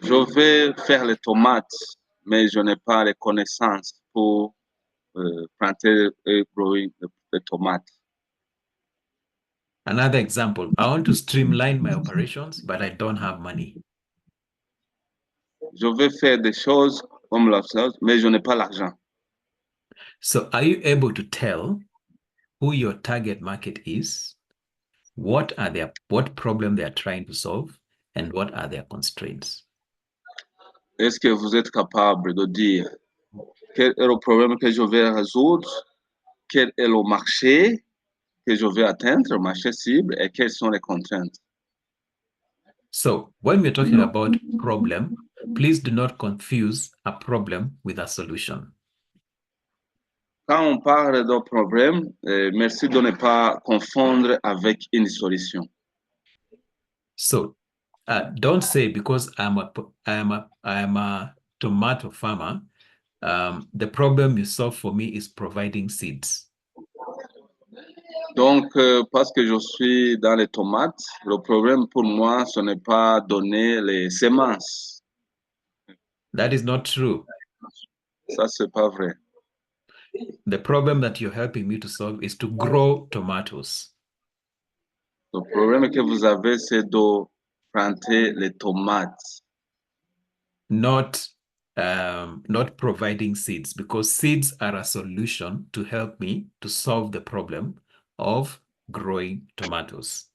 Je vais faire les tomates, mais je n'ai pas les connaissances pour planter et growing les tomates. Another example, I want to streamline my operations, but I don't have money. Je vais faire des choses comme la chose, mais je n'ai pas l'argent. So are you able to tell who your target market is, what problem they are trying to solve, and what are their constraints? Est-ce que vous êtes capable de dire quel est le problème que je vais résoudre, quel est le marché que je vais atteindre, le marché cible, et quelles sont les contraintes? So when we're talking about problem, please do not confuse a problem with a solution. Quand on parle d'un problème, merci de ne pas confondre avec une solution. So don't say because I am a tomato farmer, the problem you solve for me is providing seeds. Donc, parce que je suis dans les tomates, le problème pour moi, ce n'est pas donner les semences. That is not true. Ça, c'est pas vrai. The problem that you're helping me to solve is to grow tomatoes. Le problème que vous avez, c'est de planter les tomates. Not providing seeds, because seeds are a solution to help me to solve the problem of growing tomatoes.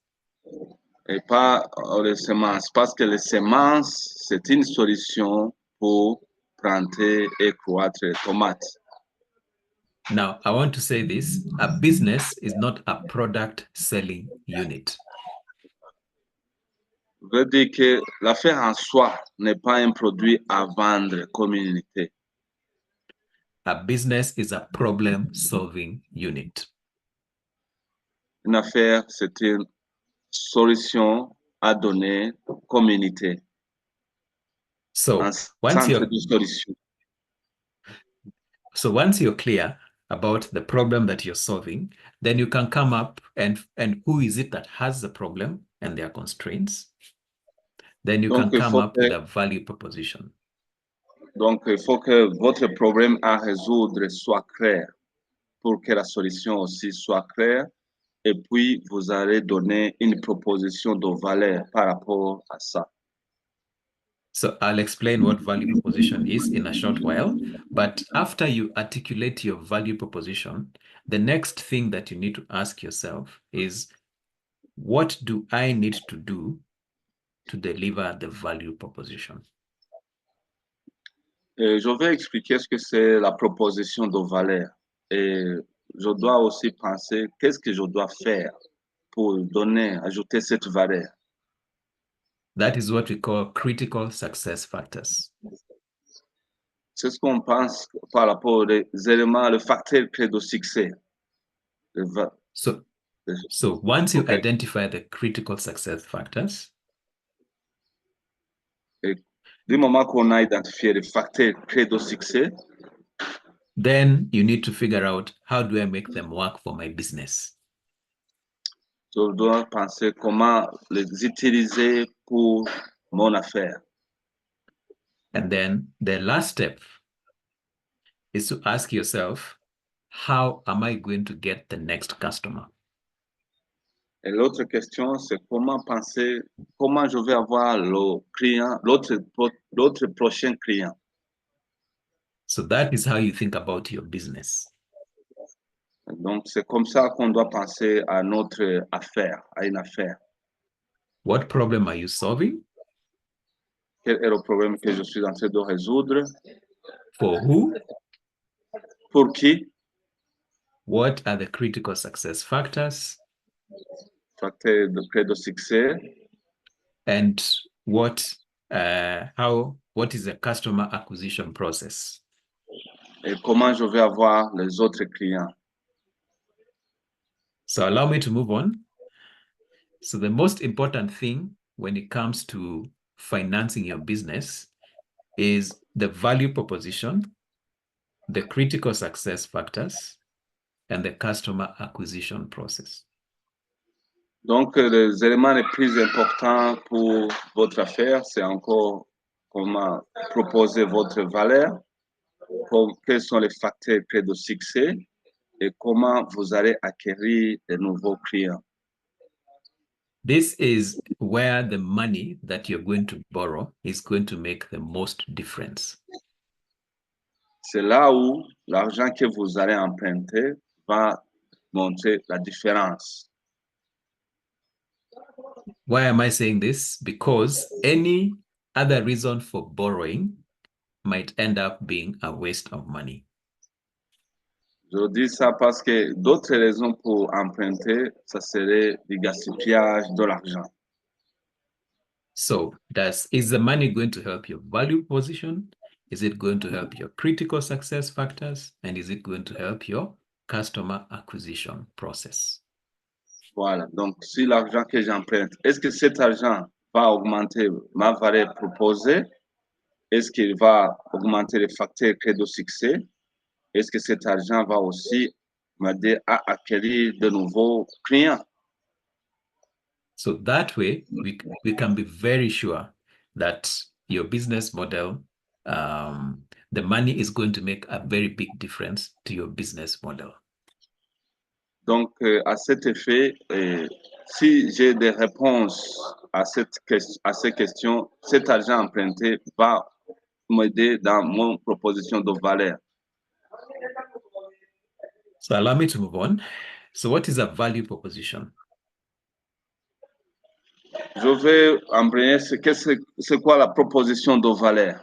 Et pas les semences, parce que les semences, c'est une solution pour planter et croître les tomates. Now, I want to say this, a business is not a product selling unit. Je veux dire que l'affaire en soi n'est pas un produit à vendre comme une unité. A business is a problem solving unit. Une affaire, c'est une solution à donner comme unité. So Un once centre de solution. you're clear about the problem that you're solving, then you can come up and who is it that has the problem and their constraints. Then you can come up with a value proposition. Donc, il faut que votre problème à résoudre soit clair pour que la solution aussi soit claire. Et puis, vous allez donner une proposition de valeur par rapport à ça. So I'll explain what value proposition is in a short while. But after you articulate your value proposition, the next thing that you need to ask yourself is, what do I need to do to deliver the value proposition? Et je vais expliquer ce que c'est la proposition de valeur. Et je dois aussi penser qu'est-ce que je dois faire pour donner, ajouter cette valeur. That is what we call critical success factors. C'est ce qu'on pense par rapport aux éléments, le facteur clé de succès. So once you identify the critical success factors, et du moment qu'on a identifié les facteurs clés de succès, then you need to figure out, how do I make them work for my business? Je dois penser comment les utiliser pour mon affaire. And then the last step is to ask yourself, how am I going to get the next customer? Et l'autre question, c'est comment penser, comment je vais avoir le client, l'autre prochain client. So that is how you think about your business. Donc, c'est comme ça qu'on doit penser à notre affaire, à une affaire. What problem are you solving? Quel est le problème que je suis en train de résoudre? For who? Pour qui? What are the critical success factors? Facteur de clé de succès. And what is the customer acquisition process? Et comment je vais avoir les autres clients. So allow me to move on. So the most important thing when it comes to financing your business is the value proposition, the critical success factors, and the customer acquisition process. Donc, les éléments les plus importants pour votre affaire, c'est encore comment proposer votre valeur, quels sont les facteurs clés de succès et comment vous allez acquérir de nouveaux clients. This is where the money that you're going to borrow is going to make the most difference. C'est là où l'argent que vous allez emprunter va montrer la différence. Why am I saying this? Because any other reason for borrowing might end up being a waste of money. Je dis ça parce que d'autres raisons pour emprunter, ça serait du gaspillage de l'argent. So is the money going to help your value position? Is it going to help your critical success factors? And is it going to help your customer acquisition process? Voilà. Donc, si l'argent que j'emprunte, est-ce que cet argent va augmenter ma valeur proposée? Est-ce qu'il va augmenter les facteurs clés de succès? Est-ce que cet argent va aussi m'aider à acquérir de nouveaux clients? So that way, we can be very sure that your business model, the money is going to make a very big difference to your business model. Donc, à cet effet, si j'ai des réponses à ces questions, cet argent emprunté va m'aider dans mon proposition de valeur. So allow me to move on. So what is a value proposition? Je vais embrayer c'est quoi la proposition de valeur.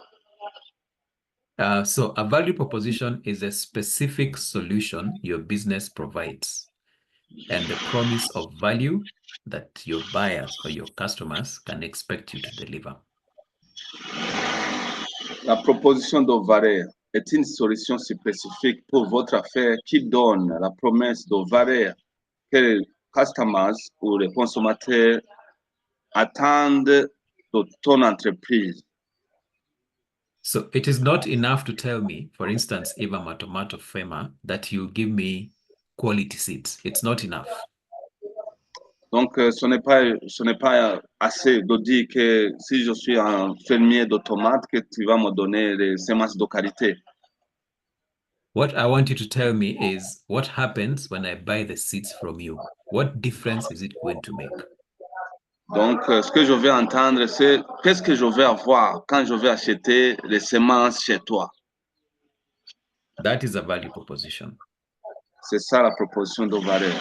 So a value proposition is a specific solution your business provides and the promise of value that your buyers or your customers can expect you to deliver. La proposition de valeur est une solution spécifique pour votre affaire qui donne la promesse de valeur que les customers ou les consommateurs attendent de ton entreprise. So it is not enough to tell me, for instance, if I'm a tomato farmer, that you give me quality seeds. It's not enough. Donc, ce n'est pas assez de dire que si je suis un fermier de tomates, que tu vas me donner des semences de qualité. What I want you to tell me is what happens when I buy the seeds from you? What difference is it going to make? Donc, ce que je vais entendre, c'est qu'est-ce que je vais avoir quand je vais acheter les semences chez toi. That is a value proposition. C'est ça la proposition de valeur.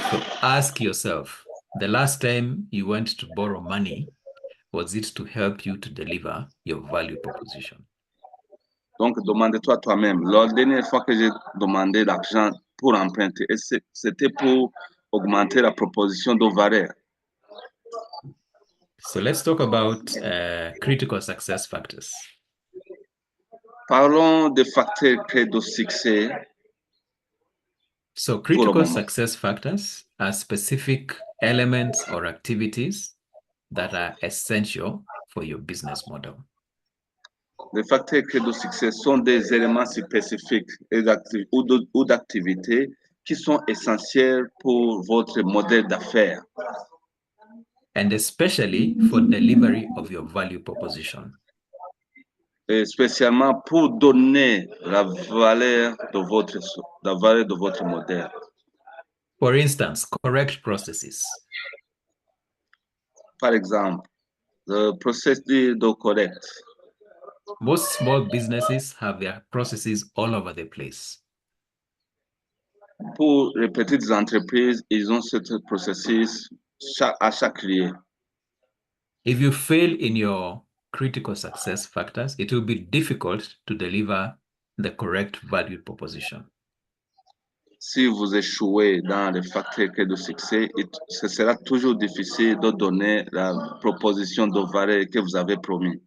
So ask yourself, the last time you went to borrow money, was it to help you to deliver your value proposition? Donc, demande-toi toi-même. La dernière fois que j'ai demandé l'argent pour emprunter, c'était pour augmenter la proposition de valeur. So let's talk about critical success factors. Parlons des facteurs clés de succès. So critical success factors are specific elements or activities that are essential for your business model. Les facteurs clés de succès sont des éléments spécifiques ou d'activités qui sont essentiels pour votre modèle d'affaires. And especially for delivery of your value proposition. Et spécialement pour donner la valeur de votre modèle. For instance, correct processes. Par exemple, le processus de correct. Most small businesses have their processes all over the place. Pour les petites entreprises, ils ont ce processus à chaque lieu. If you fail in your critical success factors, it will be difficult to deliver the correct value proposition. Si vous échouez dans les facteurs clés de succès, ce sera toujours difficile de donner la proposition de valeur que vous avez promis.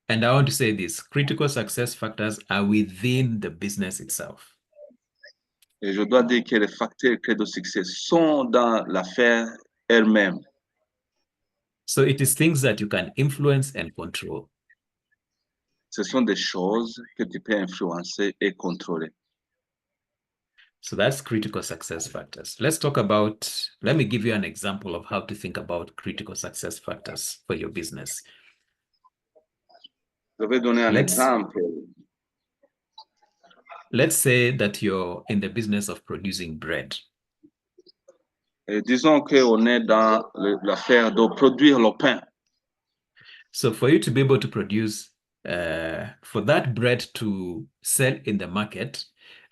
And I want to say this, critical success factors are within the business itself. Et je dois dire que les facteurs clés de succès sont dans l'affaire elle-même. So it is things that you can influence and control. Ce sont des choses que tu peux influencer et contrôler. So that's critical success factors. Let me give you an example of how to think about critical success factors for your business. Je vais donner un exemple. Let's say that you're in the business of producing bread. Et disons qu'on est dans l'affaire de produire le pain. So for you to be able to produce, for that bread to sell in the market,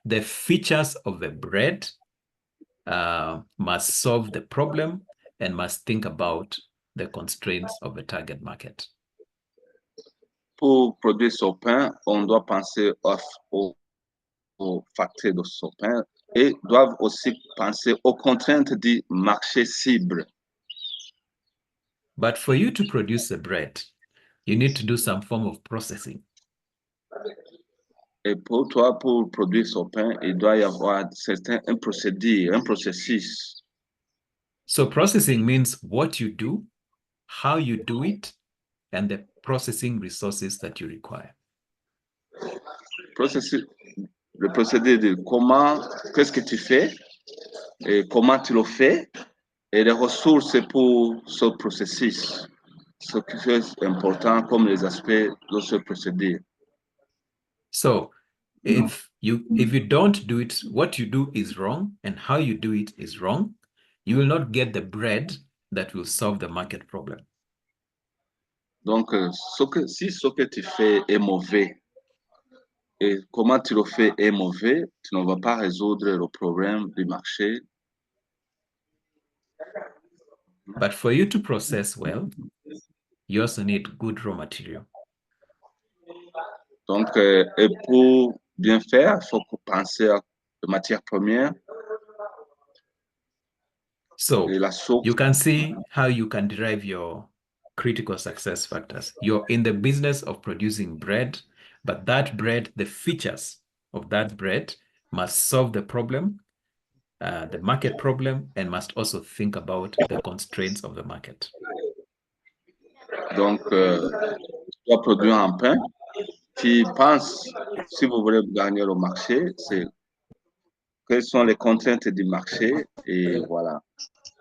the features of the bread must solve the problem and must think about the constraints of the target market. Pour produire ce pain, on doit penser aux facteurs de ce pain et doivent aussi penser aux contraintes du marché cible. But for you to produce the bread, you need to do some form of processing. Et pour toi, pour produire ce pain, il doit y avoir un procédure, un processus. So processing means what you do, how you do it, and the processing resources that you require. Le procédé de comment, qu'est-ce que tu fais, et comment tu le fais, et les ressources pour ce processus. Ce qui est important comme les aspects de ce procédé. So if you don't do it, what you do is wrong, and how you do it is wrong, you will not get the bread that will solve the market problem. Donc, si ce que tu fais est mauvais et comment tu le fais est mauvais, tu ne vas pas résoudre le problème du marché. But for you to process well, you also need good raw material. Donc, et pour bien faire, il faut penser à la matière première. So Et la source. you can see how you can derive your critical success factors. You're in the business of producing bread, but that bread, the features of that bread must solve the problem, the market problem, and must also think about the constraints of the market. Donc, tu dois produire un pain qui pense, si vous voulez gagner le marché, c'est quelles sont les contraintes du marché et voilà.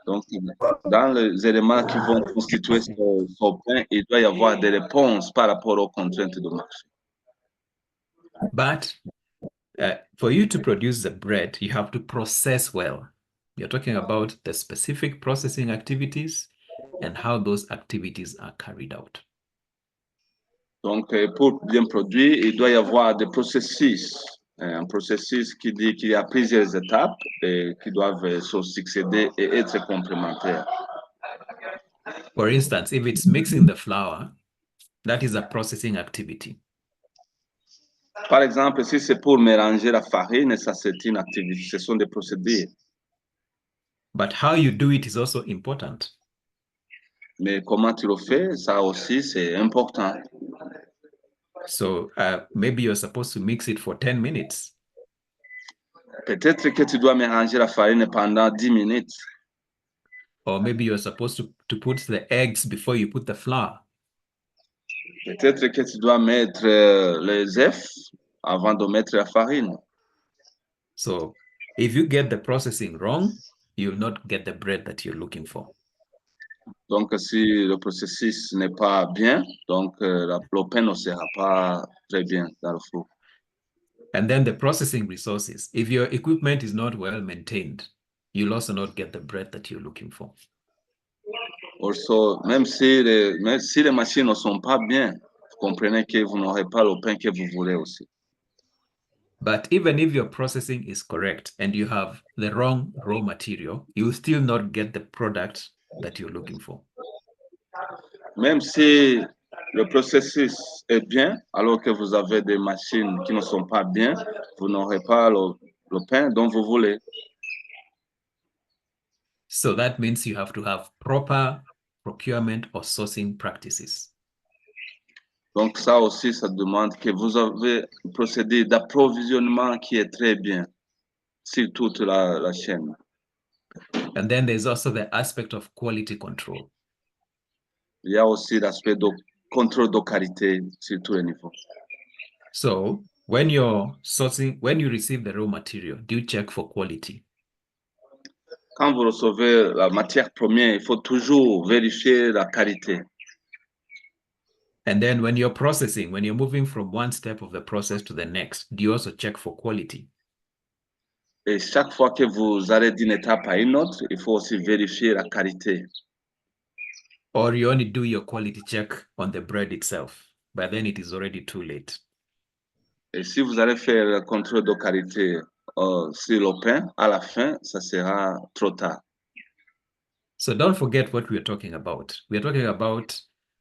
Donc, dans les éléments qui vont constituer ce pain, il doit y avoir des réponses par rapport aux contraintes du marché. But for you to produce the bread, you have to process well. You're talking about the specific processing activities and how those activities are carried out. Donc, pour bien produire, il doit y avoir des processus. Un processus qui dit qu'il y a plusieurs étapes et qui doivent se succéder et être complémentaires. For instance, if it's mixing the flour, that is a processing activity. Par exemple, si c'est pour mélanger la farine, ça c'est une activité, ce sont des procédures. But how you do it is also important. Mais comment tu le fais, ça aussi c'est important. So maybe you're supposed to mix it for 10 minutes. Peut-être que tu dois mélanger la farine pendant 10 minutes. Or maybe you're supposed to put the eggs before you put the flour. Peut-être que tu dois mettre les œufs avant de mettre la farine. So if you get the processing wrong, you'll not get the bread that you're looking for. Donc, si le processus n'est pas bien, donc le pain ne sera pas très bien dans le four. And then the processing resources. If your equipment is not well maintained, you'll also not get the bread that you're looking for. Also, même si les machines ne sont pas bien, vous comprenez que vous n'aurez pas le pain que vous voulez aussi. But even if your processing is correct and you have the wrong raw material, you will still not get the product that you're looking for. Même si le processus est bien, alors que vous avez des machines qui ne sont pas bien, vous n'aurez pas le pain dont vous voulez. So that means you have to have proper procurement or sourcing practices. Donc ça aussi, ça demande que vous avez un procédé d'approvisionnement qui est très bien sur toute la chaîne. And then there's also the aspect of quality control. Il y a aussi l'aspect de contrôle de qualité sur tous les niveaux. So when you're sourcing, when you receive the raw material, do you check for quality? Quand vous recevez la matière première, il faut toujours vérifier la qualité. And then when you're processing, when you're moving from one step of the process to the next, do you also check for quality? Et chaque fois que vous allez d'une étape à une autre, il faut aussi vérifier la qualité. Or you only do your quality check on the bread itself, but then it is already too late. Et si vous allez faire le contrôle de qualité sur le pain, à la fin, ça sera trop tard. So don't forget what we're talking about. We're talking about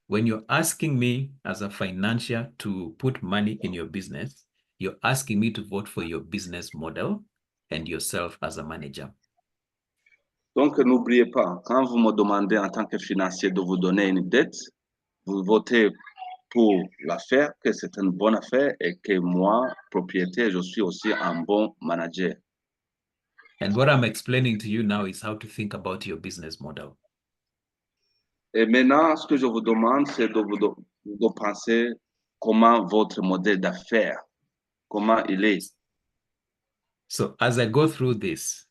when you're asking me as a financier to put money in your business, you're asking me to vote for your business model and yourself as a manager. Donc, n'oubliez pas, quand vous me demandez en tant que financier de vous donner une dette, vous votez pour l'affaire, que c'est une bonne affaire et que moi, propriétaire, je suis aussi un bon manager. And what I'm explaining to you now is how to think about your business model. Et maintenant, ce que je vous demande, c'est de penser comment votre modèle d'affaires, comment il est. So as I go through this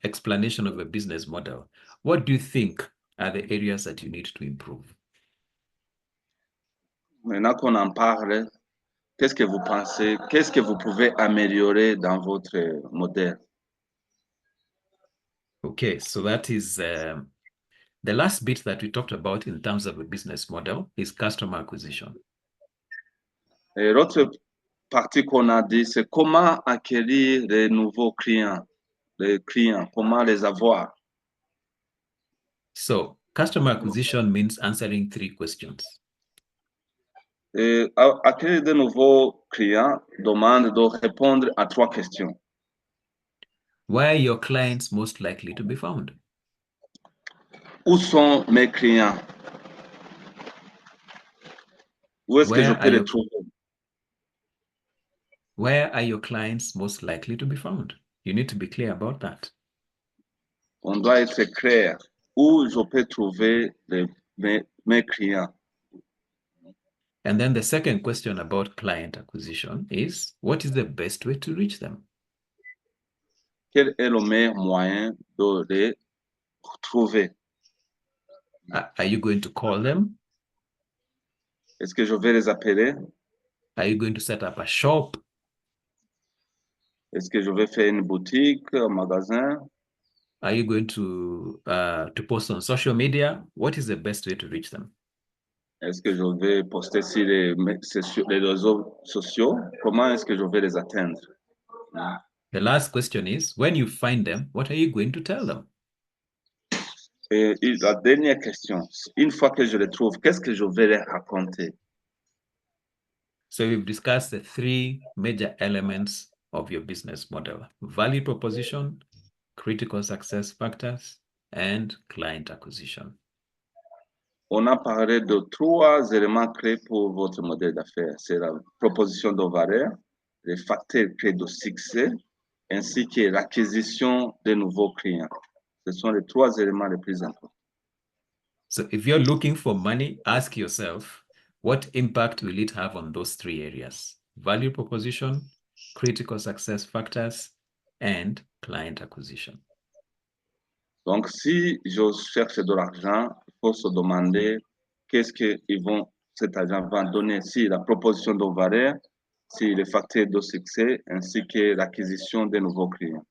explanation of a business model, what do you think are the areas that you need to improve? Maintenant qu'on en parle, qu'est-ce que vous pensez, qu'est-ce que vous pouvez améliorer dans votre modèle? Okay, so that is the last bit that we talked about in terms of a business model is customer acquisition. Et l'autre partie qu'on a dit, c'est comment acquérir les nouveaux clients, comment les avoir. So customer acquisition means answering 3 questions. Et acquérir de nouveaux clients demande de répondre à 3 questions. Where are your clients most likely to be found? Où sont mes clients? Où est-ce que je Where peux are les your trouver? Where are your clients most likely to be found? You need to be clear about that. On doit être clair. Où je peux trouver mes clients? And then the second question about client acquisition is, what is the best way to reach them? Quel est le meilleur moyen de les trouver? Are you going to call them? Est-ce que je vais les appeler? Are you going to set up a shop? Est-ce que je vais faire une boutique, un magasin? Are you going to post on social media? What is the best way to reach them? Est-ce que je vais poster sur les réseaux sociaux? Comment est-ce que je vais les atteindre? The last question is, when you find them, what are you going to tell them? Et la dernière question, une fois que je les trouve, qu'est-ce que je vais les raconter? So we've discussed the 3 major elements of your business model: value proposition, critical success factors, and client acquisition. On a parlé de 3 éléments clés pour votre modèle d'affaires. C'est la proposition de valeur, les facteurs clés de succès, ainsi que l'acquisition de nouveaux clients. Ce sont les 3 éléments les plus importants. So if you're looking for money, ask yourself, what impact will it have on those 3 areas? Value proposition, critical success factors, and client acquisition. Donc, si je cherche de l'argent, il faut se demander qu'est-ce que cet argent va donner, si la proposition de valeur, si les facteurs de succès, ainsi que l'acquisition de nouveaux clients.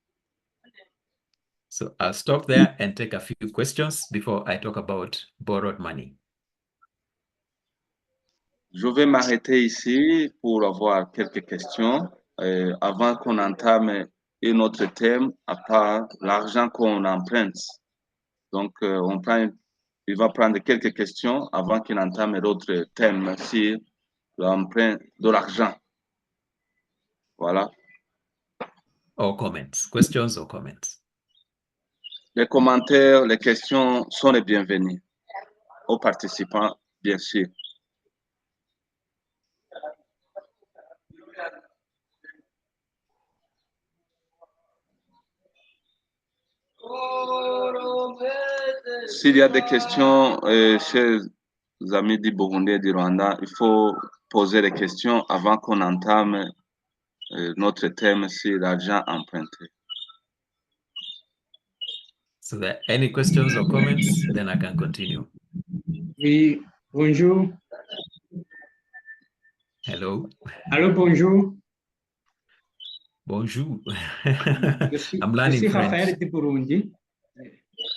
So I'll stop there and take a few questions before I talk about borrowed money. Je vais m'arrêter ici pour avoir quelques questions avant qu'on entame un autre thème à part l'argent qu'on emprunte. Donc, il va prendre quelques questions avant qu'il entame l'autre thème sur l'emprunt de l'argent. Voilà. Or comments, questions or comments. Les commentaires, les questions sont les bienvenus aux participants, bien sûr. S'il y a des questions, chers amis du Burundi et du Rwanda, il faut poser les questions avant qu'on entame notre thème sur l'argent emprunté. So there any questions or comments? Then I can continue. Oui, bonjour. Hello. Allô, bonjour. Bonjour. Je I'm suis learning Raphaël French. de Burundi.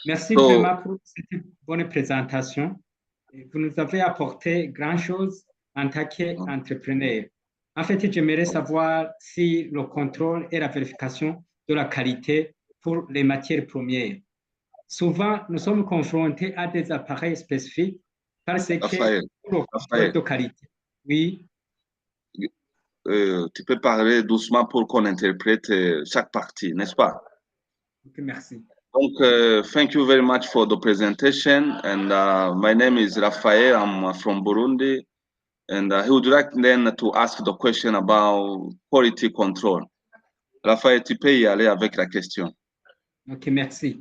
Merci So, vraiment pour cette bonne présentation. Vous nous avez apporté grand-chose en tant qu'entrepreneur. En fait, j'aimerais savoir si le contrôle et la vérification de la qualité pour les matières premières. Souvent, nous sommes confrontés à des appareils spécifiques parce que Raphaël, pour le contrôle Raphaël, de qualité. Oui, tu peux parler doucement pour qu'on interprète chaque partie, n'est-ce pas? ok, merci. Donc, thank you very much for the presentation. And my name is Raphael. I'm from Burundi. And he would like then to ask the question about quality control. Raphaël, tu peux y aller avec la question. Ok, merci.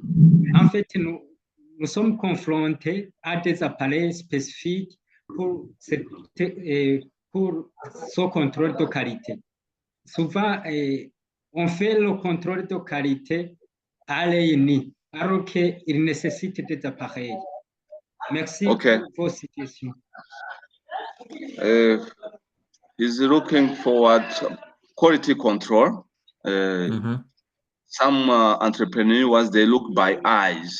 En fait, nous sommes confrontés à des appareils spécifiques pour ce contrôle de qualité. Souvent, on fait le contrôle de qualité à l'œil nu, alors qu'il nécessite des appareils. Merci Okay. pour vos suggestions. He's looking forward quality control. Mhm. Some entrepreneurs, they look by eyes.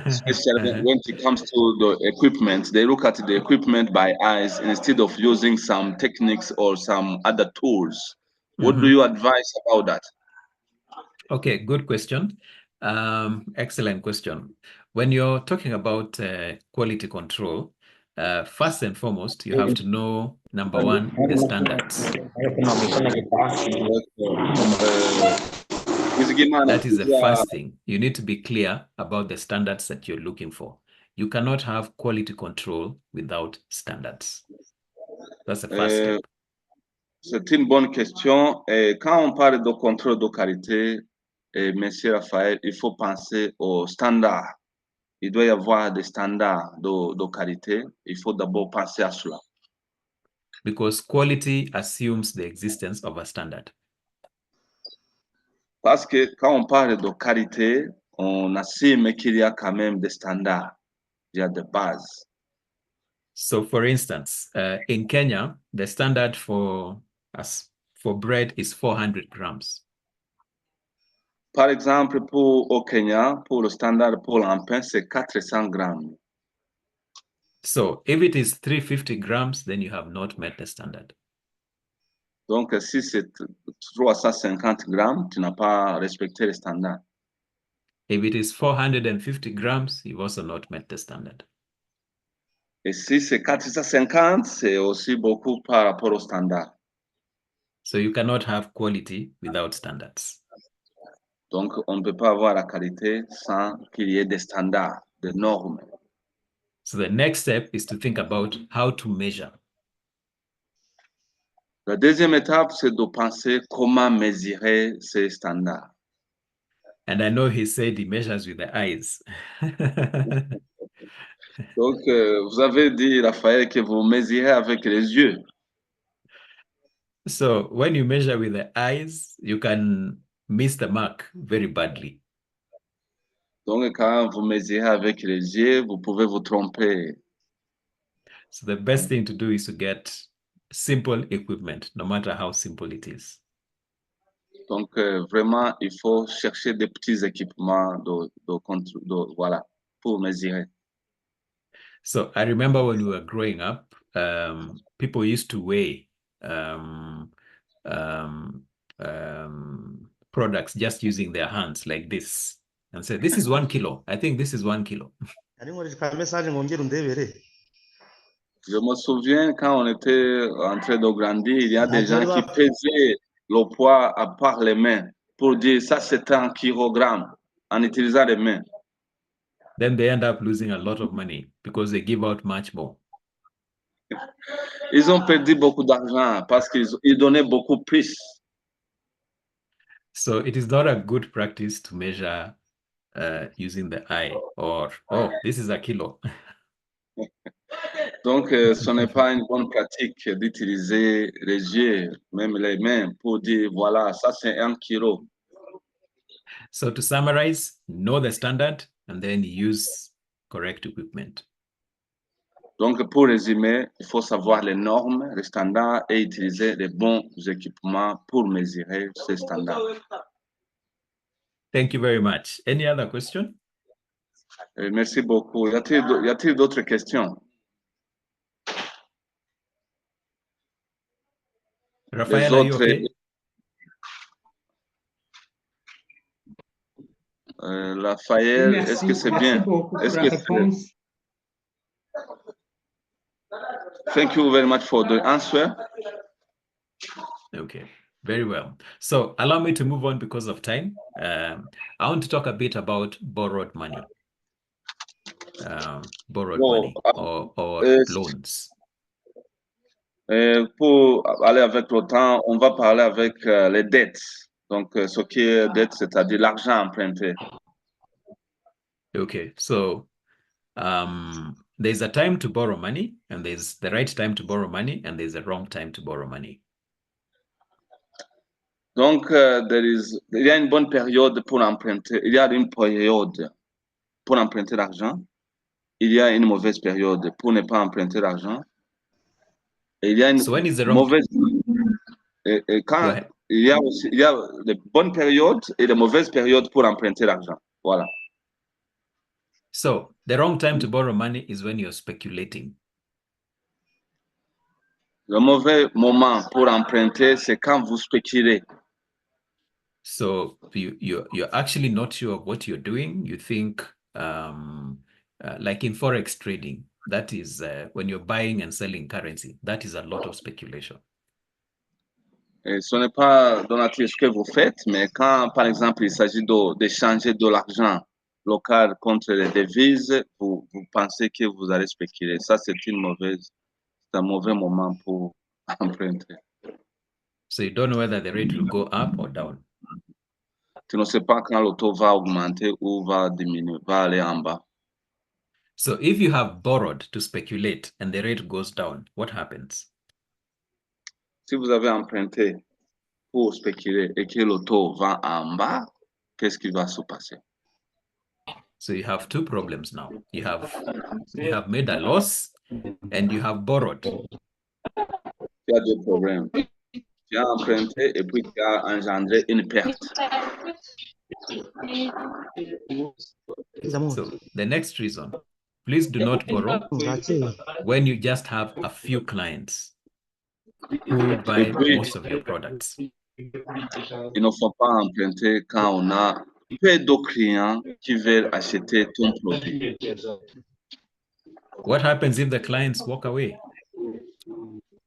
Especially when it comes to the equipment, they look at the equipment by eyes instead of using some techniques or some other tools. What do you advise about that? Okay, good question. Excellent question. When you're talking about quality control, first and foremost, you have to know, number one, the standards. That is the first thing. You need to be clear about the standards that you're looking for. You cannot have quality control without standards. That's the first step. C'est une bonne question. Et quand on parle de contrôle de qualité, Monsieur Raphaël, il faut penser aux standards. Il doit y avoir des standards de qualité. Il faut d'abord penser à cela. Because quality assumes the existence of a standard. Parce que quand on parle de qualité, on assume qu'il y a quand même des standards. Il y a des bases. So, for instance, in Kenya, the standard for bread is 400 grams. Par exemple, au Kenya, pour le standard pour un pain, c'est 400 grammes. So, if it is 350 grams, then you have not met the standard. Donc, si c'est 350 grammes, tu n'as pas respecté le standard. If it is 450 grams, you've also not met the standard. Et si c'est 450, c'est aussi beaucoup par rapport au standard. So you cannot have quality without standards. Donc, on ne peut pas avoir la qualité sans qu'il y ait des standards, des normes. So the next step is to think about how to measure. La deuxième étape, c'est de penser comment mesurer ces standards. And I know he said he measures with the eyes. Donc, vous avez dit, Raphaël, que vous mesurez avec les yeux. So when you measure with the eyes, you can miss the mark very badly. Donc, quand vous mesurez avec les yeux, vous pouvez vous tromper. So the best thing to do is to get simple equipment, no matter how simple it is. Donc, vraiment, il faut chercher des petits équipements voilà, pour mesurer. So I remember when we were growing up, people used to weigh products just using their hands like this and say, this is 1 kilo. I think this is 1 kilo. Je me souviens quand on était en train de grandir, il y a des gens qui pesaient le poids à part les mains pour dire ça c'est un kilogramme en utilisant les mains. Then they end up losing a lot of money because they give out much more. Ils ont perdu beaucoup d'argent parce qu'ils donnaient beaucoup plus. So it is not a good practice to measure using the eye or, oh, this is a kilo. Donc, ce n'est pas une bonne pratique d'utiliser les yeux, même les mains, pour dire, voilà, ça c'est un kilo. So to summarize, know the standard and then use correct equipment. Donc, pour résumer, il faut savoir les normes, les standards et utiliser les bons équipements pour mesurer ces standards. Thank you very much. Any other question? Merci beaucoup. Y a-t-il d'autres questions? Raphael, are you okay? Raphaël, est-ce que c'est bien? Merci beaucoup pour Est-ce la que réponse. Thank you very much for the answer. Okay, very well. So allow me to move on because of time. I want to talk a bit about borrowed money. Borrowed money or loans. Pour aller avec le temps, on va parler avec les dettes. Donc, ce qui est dette, c'est-à-dire l'argent emprunté. Okay, so there's a time to borrow money, and there's the right time to borrow money, and there's a wrong time to borrow money. Donc, il y a une bonne période pour emprunter. Il y a une période pour emprunter l'argent. Il y a une mauvaise période pour ne pas emprunter l'argent. Et il y a une So when is the wrong mauvaise. Et quand il y a les bonnes périodes et les mauvaises périodes pour emprunter l'argent. Voilà. So the wrong time to borrow money is when you're speculating. Le mauvais moment pour emprunter, c'est quand vous spéculez. So you're actually not sure of what you're doing. You think, like in forex trading, that is when you're buying and selling currency, that is a lot of speculation. Et ce n'est pas donatif ce que vous faites, mais quand, par exemple, il s'agit d'échanger de l'argent local contre les devises, vous pensez que vous allez spéculer. Ça, c'est un mauvais moment pour emprunter. So you don't know whether the rate will go up or down. Tu ne sais pas quand le taux va augmenter ou va diminuer, va aller en bas. So if you have borrowed to speculate and the rate goes down, what happens? Si vous avez emprunté pour spéculer et que le taux va en bas, qu'est-ce qui va se passer? So you have two problems now. You have made a loss and you have borrowed. Tu as deux problèmes. Tu as emprunté et puis tu as engendré une perte. So the next reason, please do not borrow when you just have a few clients who buy most of your products. Il ne faut pas emprunter quand on a peu de clients qui veulent acheter ton produit. What happens if the clients walk away?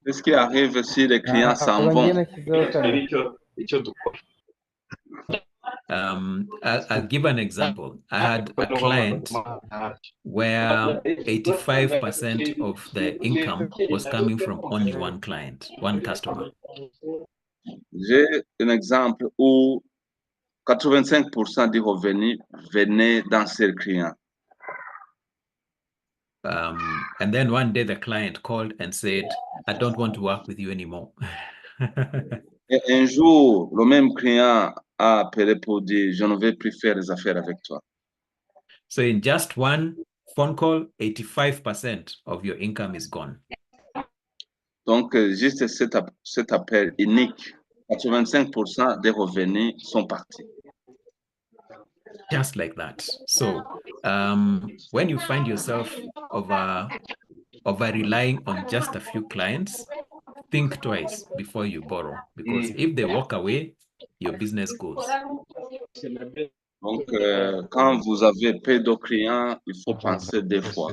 Qu'est-ce qui arrive si les clients s'en vont? I'll give an example. I had a client where 85% of the income was coming from only one client, one customer. J'ai un exemple où 85% des revenus venaient d'un seul client. And then one day the client called and said, I don't want to work with you anymore. Et un jour, le même client a appelé pour dire, je ne vais plus faire des affaires avec toi. So in just one phone call, 85% of your income is gone. Donc, juste cet appel unique, 85% des revenus sont partis. Just like that. So when you find yourself over relying on just a few clients, think twice before you borrow, because if they walk away, your business goes. Donc, quand vous avez peu de clients, il faut penser deux fois.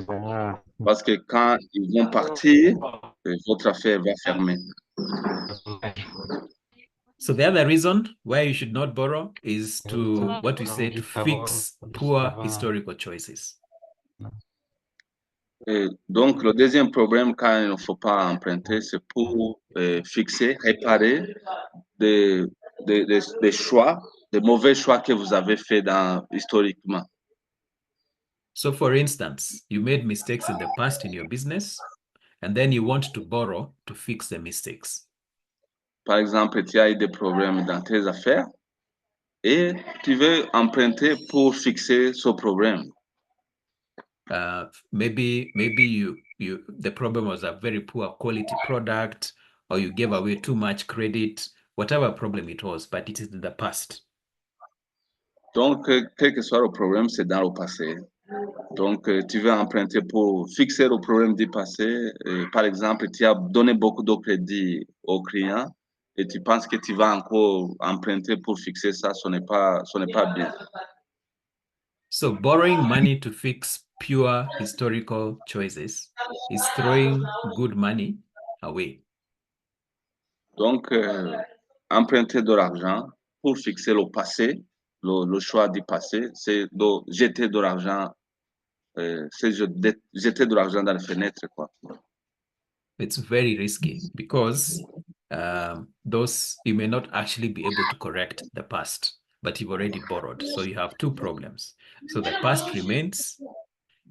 Parce que quand ils vont partir, votre affaire va fermer. So the other reason why you should not borrow is to, what we say, to fix poor historical choices. Et donc, le deuxième problème quand il ne faut pas emprunter, c'est pour fixer, réparer des choix, des mauvais choix que vous avez faits historiquement. So for instance, you made mistakes in the past in your business, and then you want to borrow to fix the mistakes. Par exemple, tu as eu des problèmes dans tes affaires et tu veux emprunter pour fixer ce problème. maybe the problem was a very poor quality product, or you gave away too much credit, whatever problem it was, but it is in the past. Donc, quel que soit le problème, c'est dans le passé. Donc, tu veux emprunter pour fixer le problème du passé. Par exemple, tu as donné beaucoup de crédit au client et tu penses que tu vas encore emprunter pour fixer ça, ce n'est pas bien. So borrowing money to fix pure historical choices is throwing good money away. Donc, emprunter de l'argent pour fixer le passé, le choix du passé, c'est de jeter de l'argent, c'est jeter de l'argent dans la fenêtre, quoi. It's very risky because you may not actually be able to correct the past, but you've already borrowed. So you have two problems. So the past remains,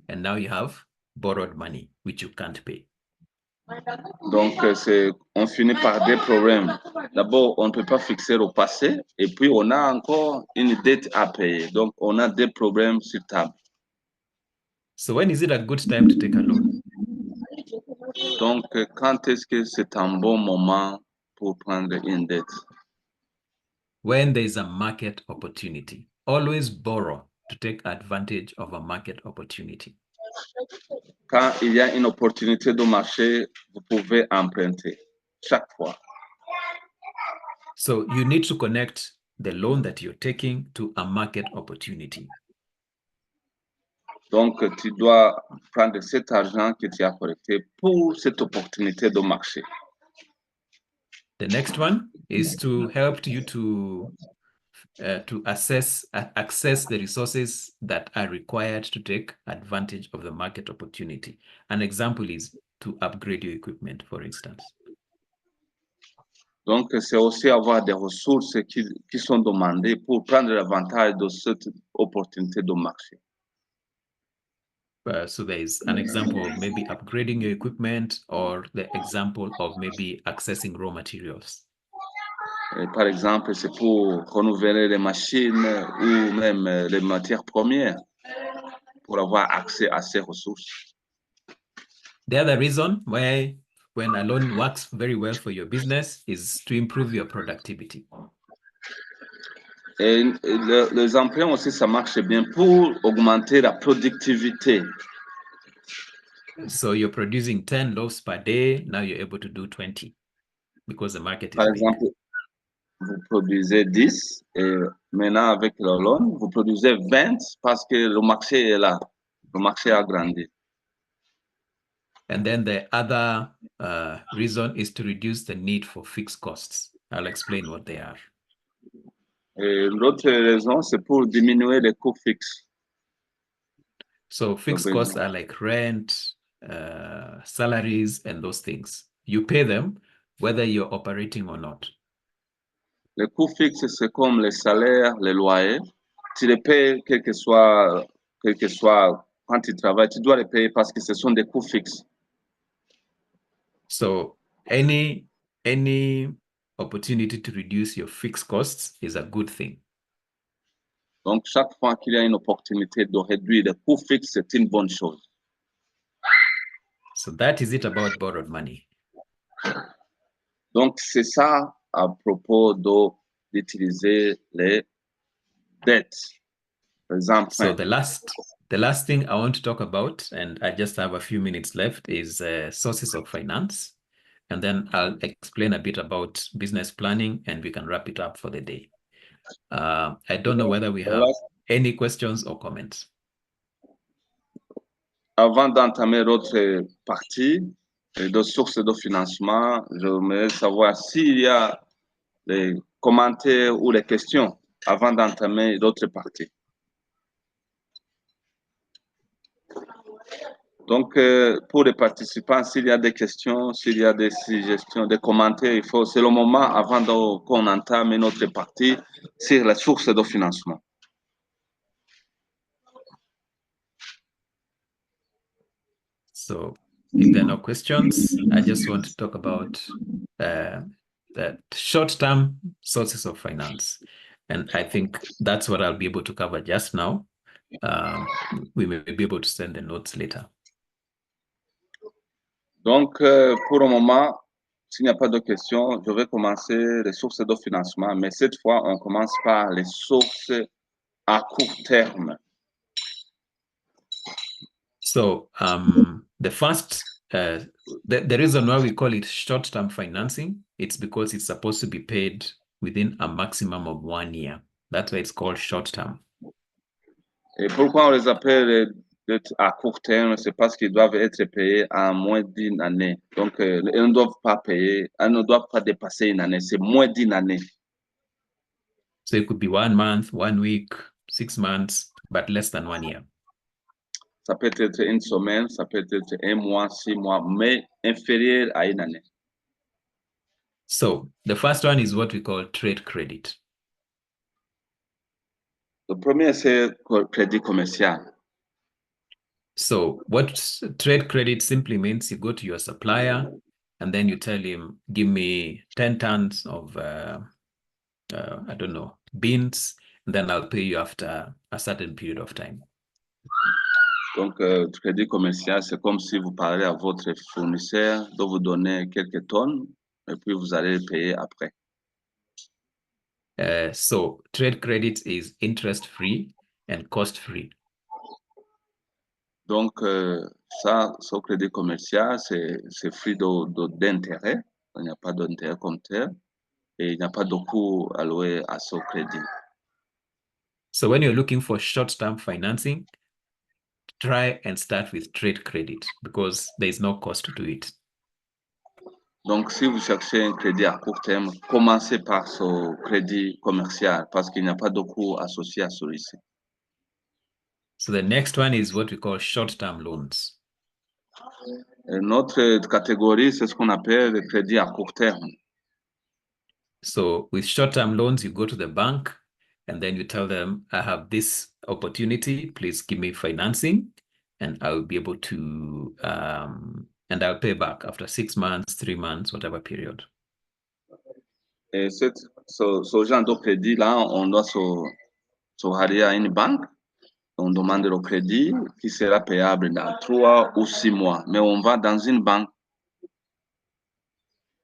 and now you have borrowed money, which you can't pay. Donc, on finit par des problèmes. D'abord, on ne peut pas fixer le passé et puis on a encore une dette à payer. Donc, on a des problèmes sur table. So when is it a good time to take a loan? Donc, quand est-ce que c'est un bon moment pour prendre une dette? When there is a market opportunity. Always borrow to take advantage of a market opportunity. Quand il y a une opportunité de marché, vous pouvez emprunter chaque fois. So you need to connect the loan that you're taking to a market opportunity. Donc, tu dois prendre cet argent que tu as collecté pour cette opportunité de marché. The next one is to help you to access the resources that are required to take advantage of the market opportunity. An example is to upgrade your equipment, for instance. Donc, c'est aussi avoir des ressources qui sont demandées pour prendre l'avantage de cette opportunité de marché. So there is an example of maybe upgrading your equipment, or the example of maybe accessing raw materials. Et par exemple, c'est pour renouveler les machines ou même les matières premières pour avoir accès à ces ressources. The other reason why when a loan works very well for your business is to improve your productivity. Et les emprunts aussi, ça marche bien pour augmenter la productivité. So you're producing 10 loaves per day, now you're able to do 20 because the market Par is big. exemple, vous produisez 10 et maintenant avec le loan, vous produisez 20 parce que le marché est là. Le marché a grandi. And then the other reason is to reduce the need for fixed costs. I'll explain what they are. Et l'autre raison, c'est pour diminuer les coûts fixes. So fixed costs are like rent, salaries, and those things. You pay them whether you're operating or not. Les coûts fixes, c'est comme les salaires, les loyers. Tu les payes, quel que soit quand tu travailles, tu dois les payer parce que ce sont des coûts fixes. So any opportunity to reduce your fixed costs is a good thing. Donc, chaque fois qu'il y a une opportunité de réduire les coûts fixes, c'est une bonne chose. So that is it about borrowed money. Donc, c'est ça à propos d'utiliser les dettes, les emprunts. So the last thing I want to talk about, and I just have a few minutes left, is sources of finance. And then I'll explain a bit about business planning, and we can wrap it up for the day. I don't know whether we have any questions or comments. Avant d'entamer l'autre partie de sources de financement, j'aimerais savoir s'il y a des commentaires ou des questions avant d'entamer l'autre partie. Donc, pour les participants, s'il y a des questions, s'il y a des suggestions, des commentaires, c'est le moment avant qu'on entame notre partie sur les sources de financement. So if there are no questions, I just want to talk about the short-term sources of finance. And I think that's what I'll be able to cover just now. we may be able to send the notes later. Donc, pour le moment, s'il n'y a pas de questions, je vais commencer les sources de financement, mais cette fois, on commence par les sources à court terme. So the first, the reason why we call it short-term financing, it's because it's supposed to be paid within a maximum of 1 year. That's why it's called short-term. Et pourquoi on les appelle à court terme? C'est parce qu'ils doivent être payés en moins d'une année. Donc, ils ne doivent pas payer, ils ne doivent pas dépasser une année. C'est moins d'une année. So it could be 1 month, 1 week, 6 months, but less than 1 year. Ça peut être une semaine, ça peut être 1 mois, 6 mois, mais inférieur à une année. So the first one is what we call trade credit. Le premier, c'est crédit commercial. So what trade credit simply means, you go to your supplier and then you tell him, give me 10 tons of, I don't know, beans, and then I'll pay you after a certain period of time. Donc, crédit commercial, c'est comme si vous parlez à votre fournisseur de vous donner quelques tonnes et puis vous allez le payer après. So trade credit is interest-free and cost-free. Donc, ça, ce crédit commercial, c'est free d'intérêt. Il n'y a pas d'intérêt comme tel et il n'y a pas de coût alloué à ce crédit. So when you're looking for short-term financing, try and start with trade credit because there is no cost to it. Donc, si vous cherchez un crédit à court terme, commencez par ce crédit commercial parce qu'il n'y a pas de coût associé à celui-ci. So the next one is what we call short-term loans. Notre catégorie, c'est ce qu'on appelle le crédit à court terme. So with short-term loans, you go to the bank and then you tell them, I have this opportunity, please give me financing and I'll be able to, and I'll pay back after 6 months, 3 months, whatever period. Et ce genre de crédit-là, on doit se rallier à une banque. On demande le crédit qui sera payable dans 3 ou 6 mois. Mais on va dans une banque.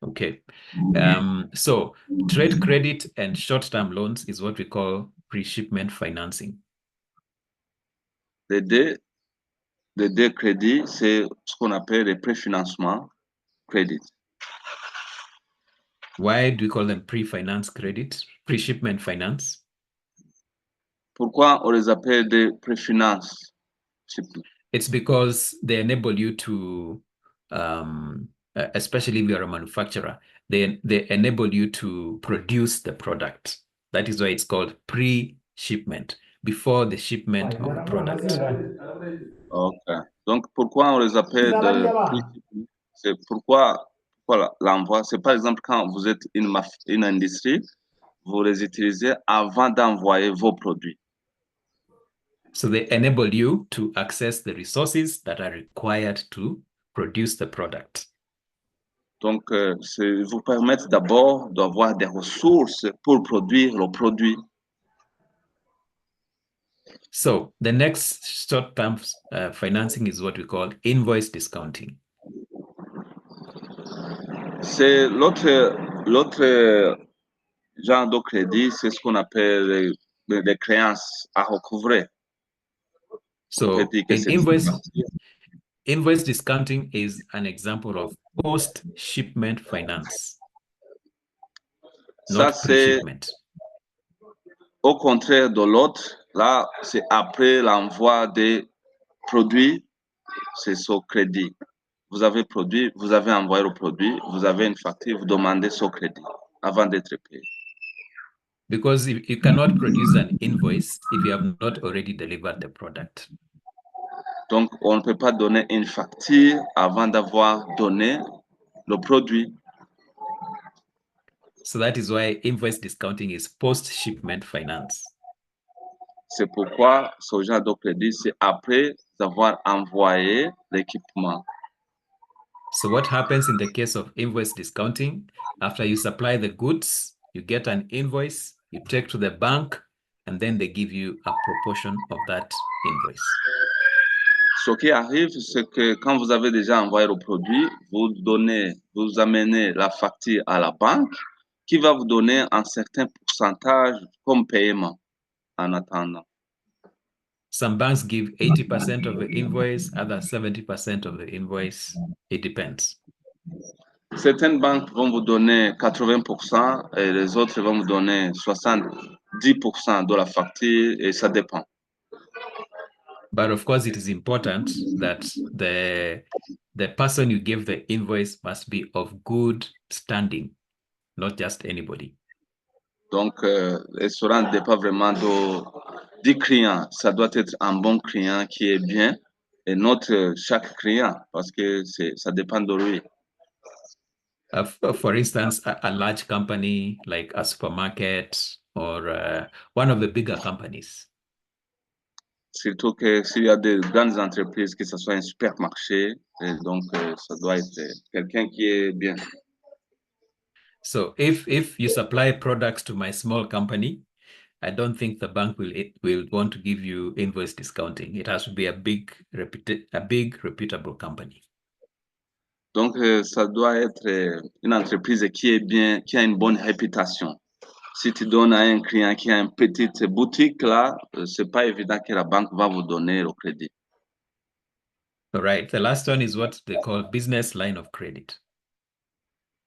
Okay. So trade credit and short-term loans is what we call pre-shipment financing. Les deux crédits, c'est ce qu'on appelle le préfinancement crédit. Why do we call them pre-finance credit, pre-shipment finance? Pourquoi on les appelle des préfinances? It's because they enable you to, especially if you're a manufacturer, they enable you to produce the product. That is why it's called pre-shipment, before the shipment of the product. Okay. Donc, pourquoi on les appelle de pre-shipment? C'est pourquoi l'envoi, c'est par exemple quand vous êtes une industrie, vous les utilisez avant d'envoyer vos produits. So they enable you to access the resources that are required to produce the product. Donc, vous permettent d'abord d'avoir des ressources pour produire le produit. So the next short-term financing is what we call invoice discounting. C'est l'autre genre de crédit, c'est ce qu'on appelle les créances à recouvrer. So invoice discounting is an example of post-shipment finance, not pre-shipment. Au contraire de l'autre, là, c'est après l'envoi des produits, c'est ce crédit. Vous avez produit, vous avez envoyé le produit, vous avez une facture, vous demandez ce crédit avant d'être payé. Because you cannot produce an invoice if you have not already delivered the product. Donc, on ne peut pas donner une facture avant d'avoir donné le produit. So that is why invoice discounting is post-shipment finance. C'est pourquoi ce genre de crédit, c'est après avoir envoyé l'équipement. So what happens in the case of invoice discounting? After you supply the goods, you get an invoice, you take to the bank, and then they give you a proportion of that invoice. Ce qui arrive, c'est que quand vous avez déjà envoyé le produit, vous amenez la facture à la banque qui va vous donner un certain pourcentage comme paiement en attendant. Some banks give 80% of the invoice, others 70% of the invoice. It depends. Certaines banques vont vous donner 80% et les autres vont vous donner 70% de la facture et ça dépend. But of course, it is important that the person you give the invoice must be of good standing, not just anybody. Donc, cela ne dépend vraiment du client. Ça doit être un bon client qui est bien et not chaque client parce que ça dépend de lui. For instance, a large company like a supermarket or one of the bigger companies. Surtout que s'il y a de grandes entreprises, que ce soit un supermarché, et donc ça doit être quelqu'un qui est bien. So if you supply products to my small company, I don't think the bank will want to give you invoice discounting. It has to be a big reputable company. Donc ça doit être une entreprise qui est bien, qui a une bonne réputation. Si tu donnes à un client qui a une petite boutique là, c'est pas évident que la banque va vous donner le crédit. All right. The last one is what they call business line of credit.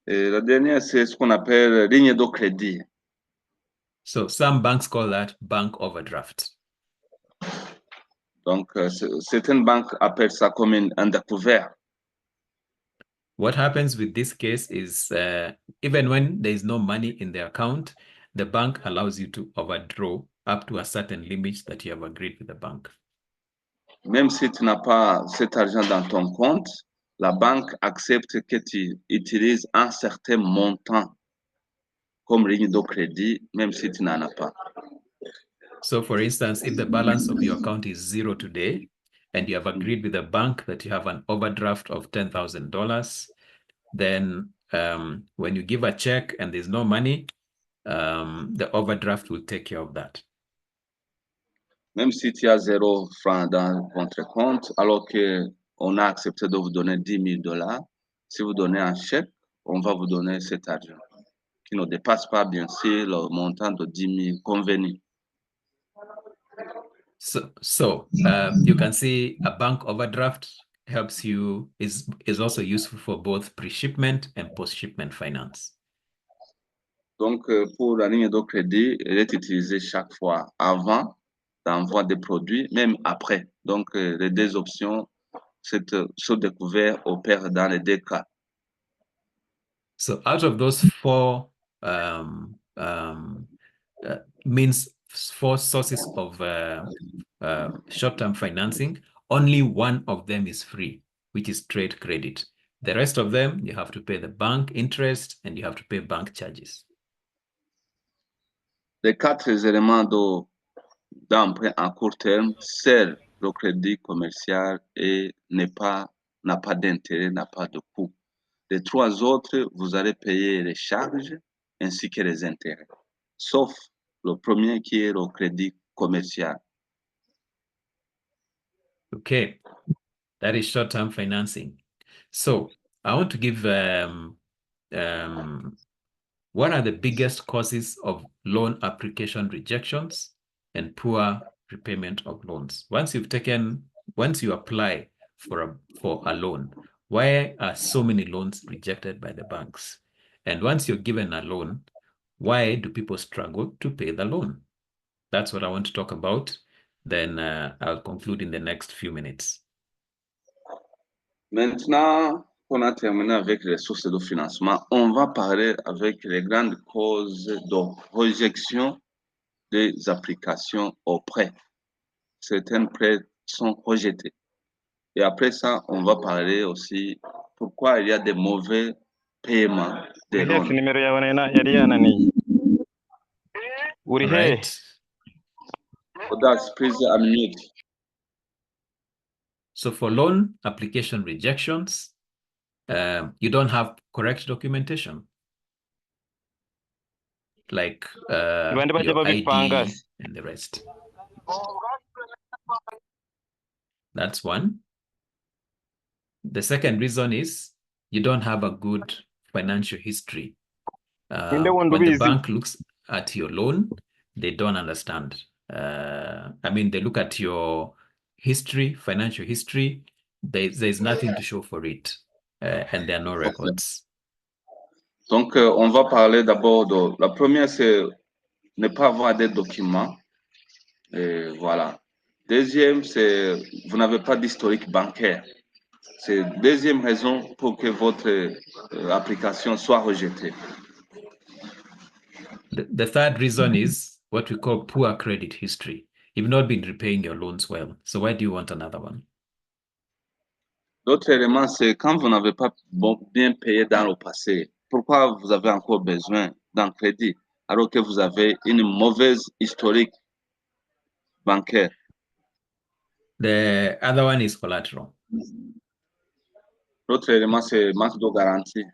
Et la dernière, c'est ce qu'on appelle ligne de crédit. So some banks call that bank overdraft. Donc, certaines banques appellent ça comme un découvert. What happens with this case is even when there is no money in the account, the bank allows you to overdraw up to a certain limit that you have agreed with the bank. Même si tu n'as pas cet argent dans ton compte, la banque accepte que tu utilises un certain montant comme ligne de crédit, même si tu n'en as pas. So for instance, if the balance of your account is 0 today, and you have agreed with the bank that you have an overdraft of $10,000, then when you give a check and there's no money, the overdraft will take care of that. Même si tu as 0 francs dans votre compte, alors qu'on a accepté de vous donner $10,000, si vous donnez un chèque, on va vous donner cet argent, qui ne dépasse pas, bien sûr, le montant de 10,000 convenu. So you can see a bank overdraft helps you, is also useful for both pre-shipment and post-shipment finance. Donc, pour la ligne de crédit, elle est utilisée chaque fois avant d'envoi des produits, même après. Donc, les deux options, ce découvert opère dans les deux cas. So out of those four sources of short-term financing, only one of them is free, which is trade credit. The rest of them, you have to pay the bank interest and you have to pay bank charges. Les quatre éléments d'emprunt à court terme, c'est le crédit commercial et n'a pas d'intérêt, n'a pas de coût. Les trois autres, vous allez payer les charges ainsi que les intérêts, sauf le premier qui est le crédit commercial. Okay, that is short-term financing. So I want to give what are the biggest causes of loan application rejections and poor repayment of loans? Once you apply for a loan, why are so many loans rejected by the banks? And once you're given a loan, why do people struggle to pay the loan? That's what I want to talk about. Then I'll conclude in the next few minutes. Maintenant qu'on a terminé avec les sources de financement, on va parler avec les grandes causes de rejection des applications aux prêts. Certains prêts sont rejetés. Et après ça, on va parler aussi pourquoi il y a des mauvais paiements des loans. All right. Odas, please unmute. So for loan application rejections, you don't have correct documentation. Like your ID, and the rest. That's one. The second reason is you don't have a good financial history. When the bank looks at your loan, they don't understand. I mean, they look at your history, financial history, there's nothing to show for it, and there are no records. Donc, on va parler d'abord de... La première, c'est ne pas avoir des documents. Et voilà. Deuxième, c'est vous n'avez pas d'historique bancaire. C'est la deuxième raison pour que votre application soit rejetée. The third reason is what we call poor credit history. You've not been repaying your loans well. So why do you want another one? L'autre élément, c'est quand vous n'avez pas bien payé dans le passé, pourquoi vous avez encore besoin d'un crédit alors que vous avez une mauvaise historique bancaire? The other one is collateral. L'autre élément, c'est manque de garantie.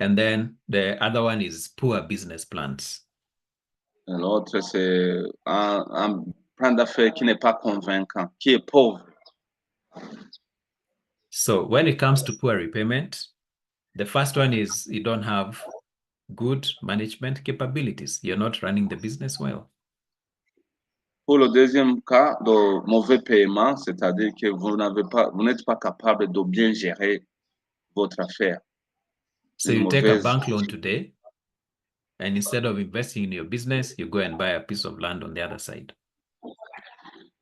And then the other one is poor business plans. L'autre, c'est un plan d'affaires qui n'est pas convaincant, qui est pauvre. So when it comes to poor repayment, the first one is you don't have good management capabilities. You're not running the business well. Pour le deuxième cas de mauvais paiement, c'est-à-dire que vous n'êtes pas capable de bien gérer votre affaire. So you take a bank loan today, and instead of investing in your business, you go and buy a piece of land on the other side.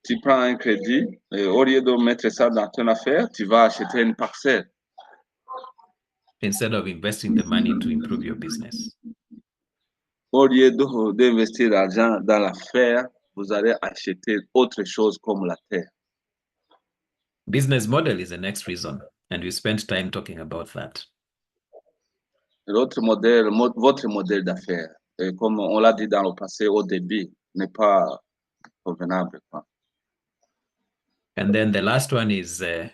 Tu prends un crédit, et au lieu de mettre ça dans ton affaire, tu vas acheter une parcelle. Instead of investing the money to improve your business. Au lieu d'investir l'argent dans l'affaire, vous allez acheter autre chose comme la terre. Business model is the next reason, and we spent time talking about that. Votre modèle d'affaires, comme on l'a dit dans le passé au début, n'est pas convenable. And then the last one is the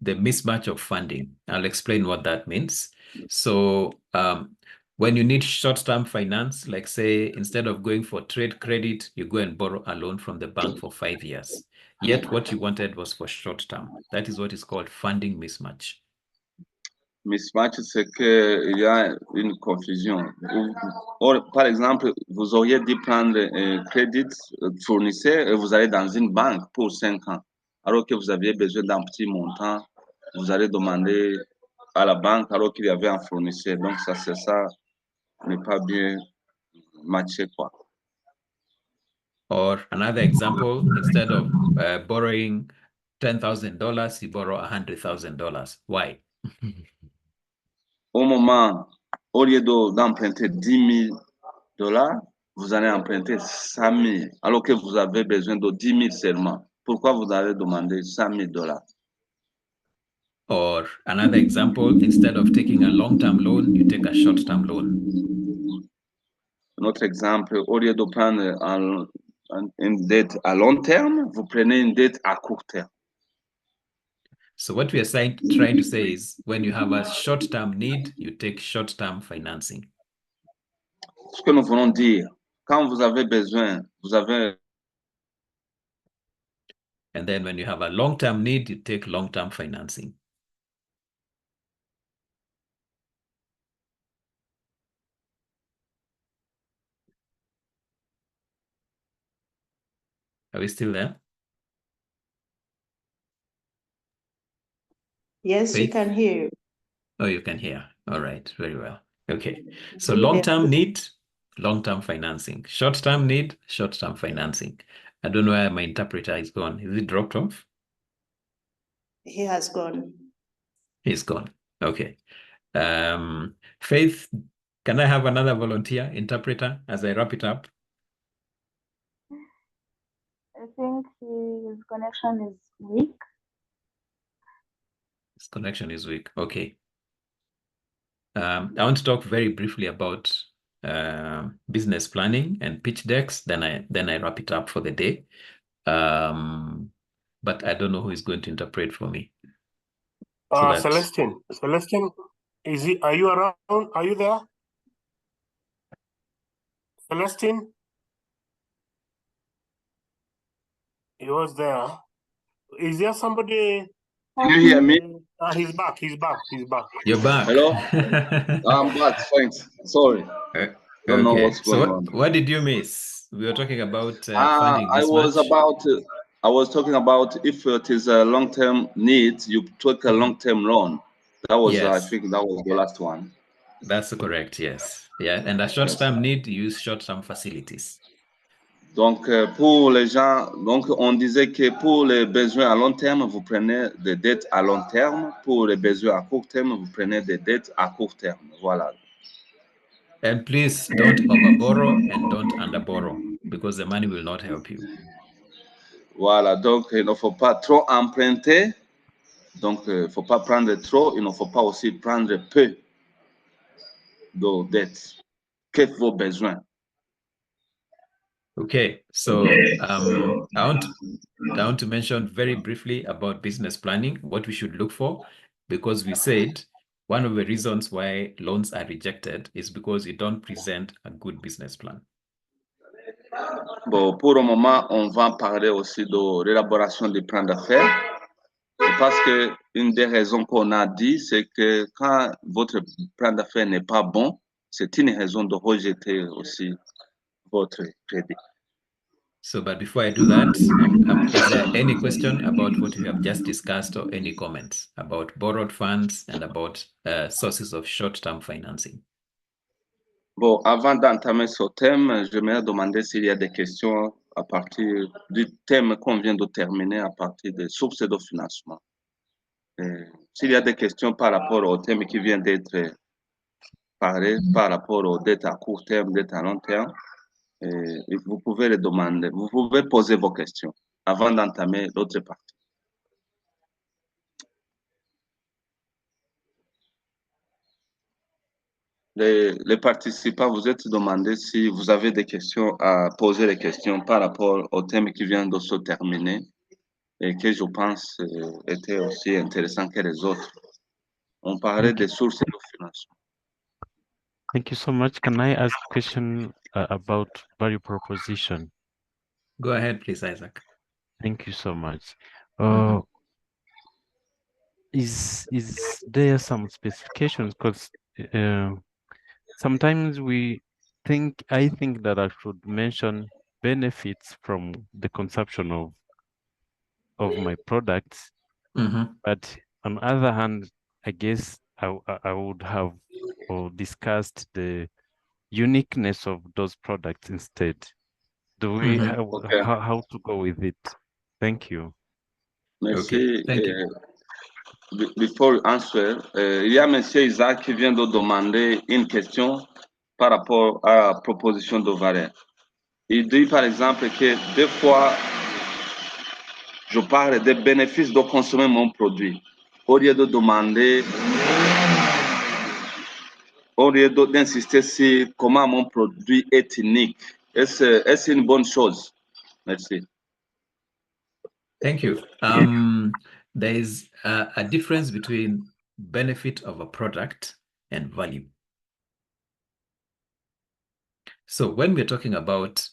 mismatch of funding. I'll explain what that means. So when you need short-term finance, like say, instead of going for trade credit, you go and borrow a loan from the bank for 5 years. Yet what you wanted was for short-term. That is what is called funding mismatch. Mismatch, c'est qu'il y a une confusion. Par exemple, vous auriez dû prendre un crédit fournisseur et vous allez dans une banque pour 5 ans. Alors que vous aviez besoin d'un petit montant, vous allez demander à la banque alors qu'il y avait un fournisseur. Donc, ça, c'est ça, n'est pas bien matché, quoi. Or another example, instead of borrowing $10,000, you borrow $100,000. Why? Au moment, au lieu d'emprunter $10,000, vous allez emprunter 100,000, alors que vous avez besoin de 10,000 seulement. Pourquoi vous allez demander $100,000? Or another example, instead of taking a long-term loan, you take a short-term loan. Un autre exemple, au lieu de prendre une dette à long terme, vous prenez une dette à court terme. So what we are trying to say is when you have a short-term need, you take short-term financing. Ce que nous voulons dire, quand vous avez besoin, vous avez... And then when you have a long-term need, you take long-term financing. Are we still there? Yes, we can hear you. Oh, you can hear. All right, very well. Okay, so long-term need, long-term financing. Short-term need, short-term financing. I don't know where my interpreter is gone. Is it dropped off? He has gone. He's gone. Okay. Faith, can I have another volunteer interpreter as I wrap it up? I think his connection is weak. His connection is weak. Okay. I want to talk very briefly about business planning and pitch decks. Then I wrap it up for the day. But I don't know who is going to interpret for me. Celestine, are you around? Are you there? Celestine? He was there. Is there somebody? Can you hear me? He's back. He's back. He's back. You're back. Hello? I'm back. Thanks. Sorry. Don't know Okay. what's going on. What did you miss? We were talking about funding I was mismatch. I was talking about if it is a long-term need, you took a long-term loan. That was, I Yes. think that was the last one. That's correct, yes. Yeah, and a short-term need, use short-term facilities. Donc, pour les gens, donc on disait que pour les besoins à long terme, vous prenez des dettes à long terme. Pour les besoins à court terme, vous prenez des dettes à court terme. Voilà. And please don't overborrow and don't underborrow because the money will not help you. Voilà, donc il ne faut pas trop emprunter. Donc, il ne faut pas prendre trop, il ne faut pas aussi prendre peu de dettes. Quels vos besoins? Okay, so I want to mention very briefly about business planning, what we should look for, because we said one of the reasons why loans are rejected is because you don't present a good business plan. Bon, pour le moment, on va parler aussi de l'élaboration des plans d'affaires. Parce que une des raisons qu'on a dit, c'est que quand votre plan d'affaires n'est pas bon, c'est une raison de rejeter aussi votre crédit. So, but before I do that, is there any question about what we have just discussed or any comments about borrowed funds and about sources of short-term financing? Bon, avant d'entamer ce thème, j'aimerais demander s'il y a des questions à partir du thème qu'on vient de terminer, à partir des sources de financement. S'il y a des questions par rapport au thème qui vient d'être parlé, par rapport aux dettes à court terme, dettes à long terme, vous pouvez les demander, vous pouvez poser vos questions avant d'entamer l'autre partie. Les participants, vous êtes demandé si vous avez des questions à poser les questions par rapport au thème qui vient de se terminer et que je pense était aussi intéressant que les autres. On parlait des sources de financement. Thank you so much. Can I ask a question about value proposition? Go ahead, please, Isaac. Thank you so much. Is there some specifications? Because sometimes I think that I should mention benefits from the consumption of my products. But on the other hand, I guess I would have discussed the uniqueness of those products instead. Do we how to go with it? Thank you. Merci. Okay, thank you. Before you answer, il y a M. Isaac qui vient de demander une question par rapport à la proposition de valeur. Il dit par exemple que des fois, je parle des bénéfices de consommer mon produit. Au lieu de demander, au lieu d'insister sur comment mon produit est unique. Est-ce une bonne chose? Merci. Thank you. There is a difference between benefit of a product and value. So when we're talking about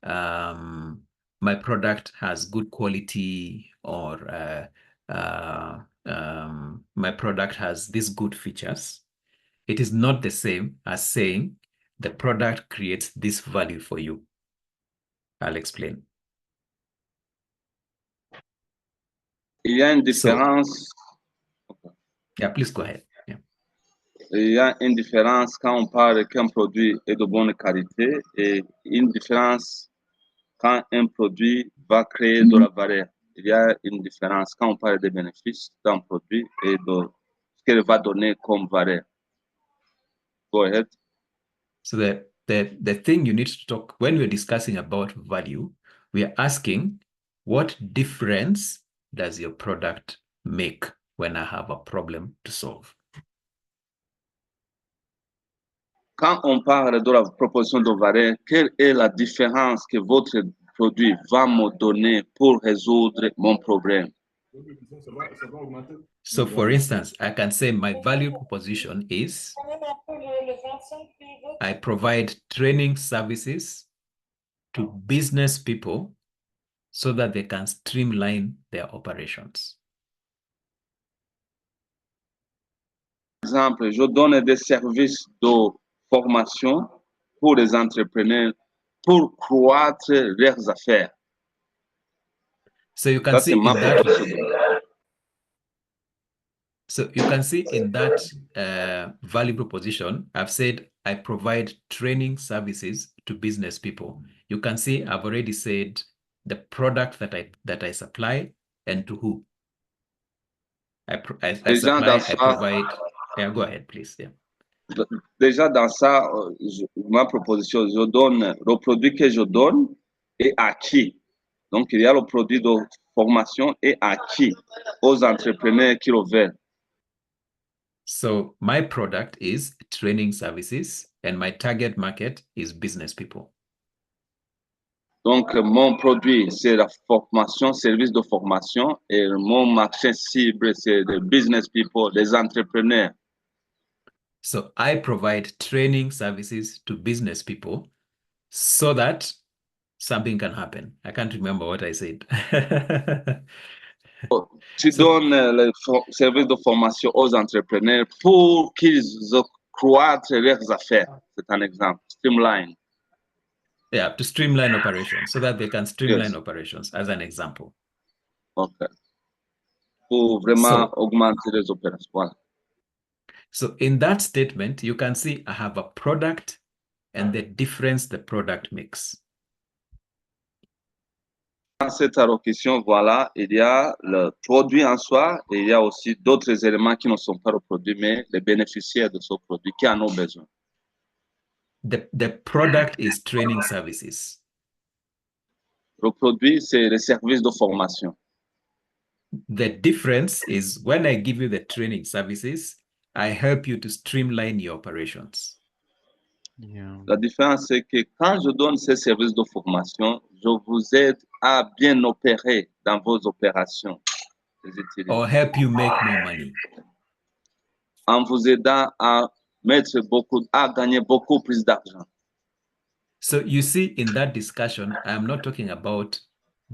my product has good quality or my product has these good features, it is not the same as saying the product creates this value for you. I'll explain. Il y a une différence. Yeah, please go ahead. Yeah. Il y a une différence quand on parle qu'un produit est de bonne qualité et une différence quand un produit va créer de la valeur. Il y a une différence quand on parle des bénéfices d'un produit et de ce qu'il va donner comme valeur. Go ahead. So the thing you need to talk, when we're discussing about value, we are asking what difference does your product make when I have a problem to solve? Quand on parle de la proposition de valeur, quelle est la différence que votre produit va me donner pour résoudre mon problème? So for instance, I can say my value proposition is I provide training services to business people so that they can streamline their operations. Par exemple, je donne des services de formation pour les entrepreneurs pour croître leurs affaires. So you can Ça, see c'est ma in that. proposition. So you can see in that value proposition, I've said I provide training services to business people. You can see I've already said the product that I supply and to who. I supply, I provide. Yeah, go ahead, please. Yeah. Déjà dans ça, ma proposition, je donne le produit que je donne et à qui. Donc, il y a le produit de formation et à qui? Aux entrepreneurs qui le veulent. So my product is training services and my target market is business people. Donc, mon produit, c'est la formation, service de formation et mon marché cible, c'est les business people, les entrepreneurs. So I provide training services to business people so that something can happen. I can't remember what I said. Tu donnes le service de formation aux entrepreneurs pour qu'ils croître leurs affaires. C'est un exemple. Streamline. Yeah, to streamline operations so that they can streamline Yes. operations, as an example. Okay. Pour vraiment augmenter les opérations. Voilà. So in that statement, you can see I have a product and the difference the product makes. Dans cette allocution, voilà, il y a le produit en soi et il y a aussi d'autres éléments qui ne sont pas le produit, mais les bénéficiaires de ce produit qui en ont besoin. The product is training services. Le produit, c'est les services de formation. The difference is when I give you the training services, I help you to streamline your operations. Yeah. La différence, c'est que quand je donne ces services de formation, je vous aide à bien opérer dans vos opérations. Or help you make more money. En vous aidant à gagner beaucoup plus d'argent. So you see, in that discussion, I'm not talking about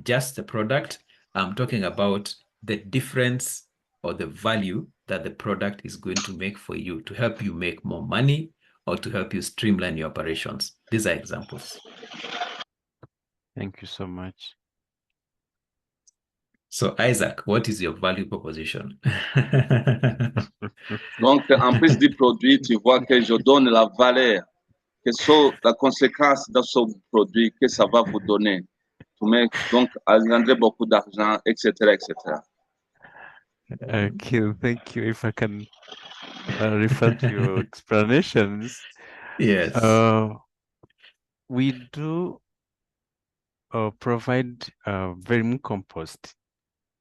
just the product. I'm talking about the difference or the value that the product is going to make for you to help you make more money or to help you streamline your operations. These are examples. Thank you so much. So Isaac, what is your value proposition? Donc, en plus du produit, tu vois que je donne la valeur, la conséquence de ce produit que ça va vous donner. Donc, engendrer beaucoup d'argent, etc., etc. Okay, thank you. If I can refer to your explanations. Yes. We do provide vermicompost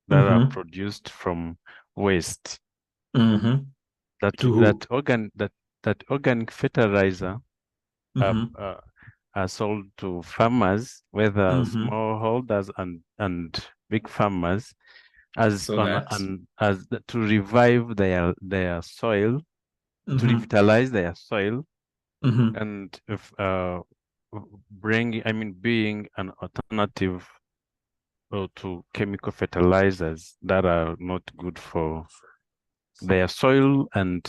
that are produced from waste. That organic fertilizer are sold to farmers, whether smallholders and big farmers, to revive their soil, to revitalize their soil, and being an alternative to chemical fertilizers that are not good for their soil and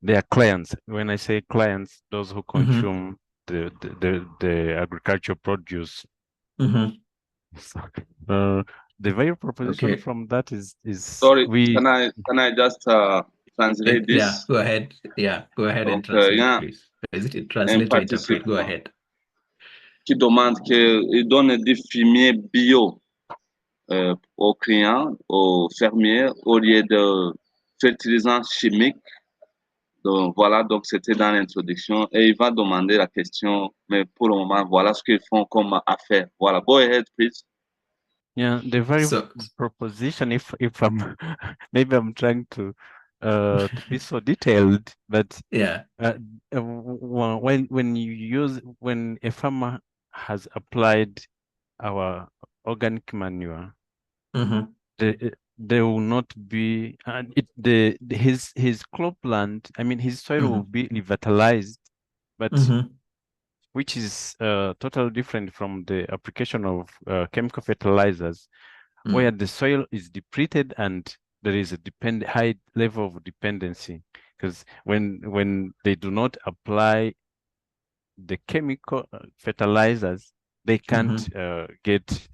their clients. When I say clients, those who consume the agricultural produce. So, the value proposition from that is sorry, can I just translate this? Yeah, go ahead. Yeah, go ahead and translate, please. Is it translate or interpret? Go ahead. Qui demande qu'il donne du fumier bio aux clients, aux fermiers, au lieu de fertilisants chimiques. Donc voilà, donc c'était dans l'introduction et il va demander la question, mais pour le moment, voilà ce qu'ils font comme affaire. Voilà, go ahead, please. Yeah, the very proposition, if I'm maybe I'm trying to be so detailed, but yeah, when a farmer has applied our organic manure, there will not be his cropland. I mean, his soil will be revitalized, but which is totally different from the application of chemical fertilizers, where the soil is depleted and there is a high level of dependency. Because when they do not apply the chemical fertilizers, they can't get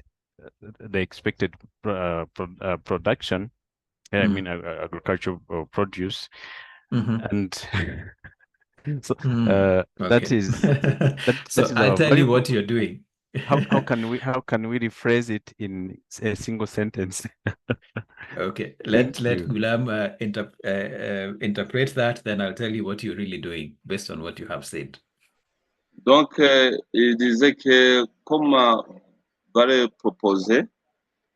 the expected production. I mean, agricultural produce, and so that is so that is I'll our tell you value. what you're doing. How can we rephrase it in a single sentence? Okay, let you. Gulam interpret that, then I'll tell you what you're really doing based on what you have said. Donc, il disait que comme Valère proposait,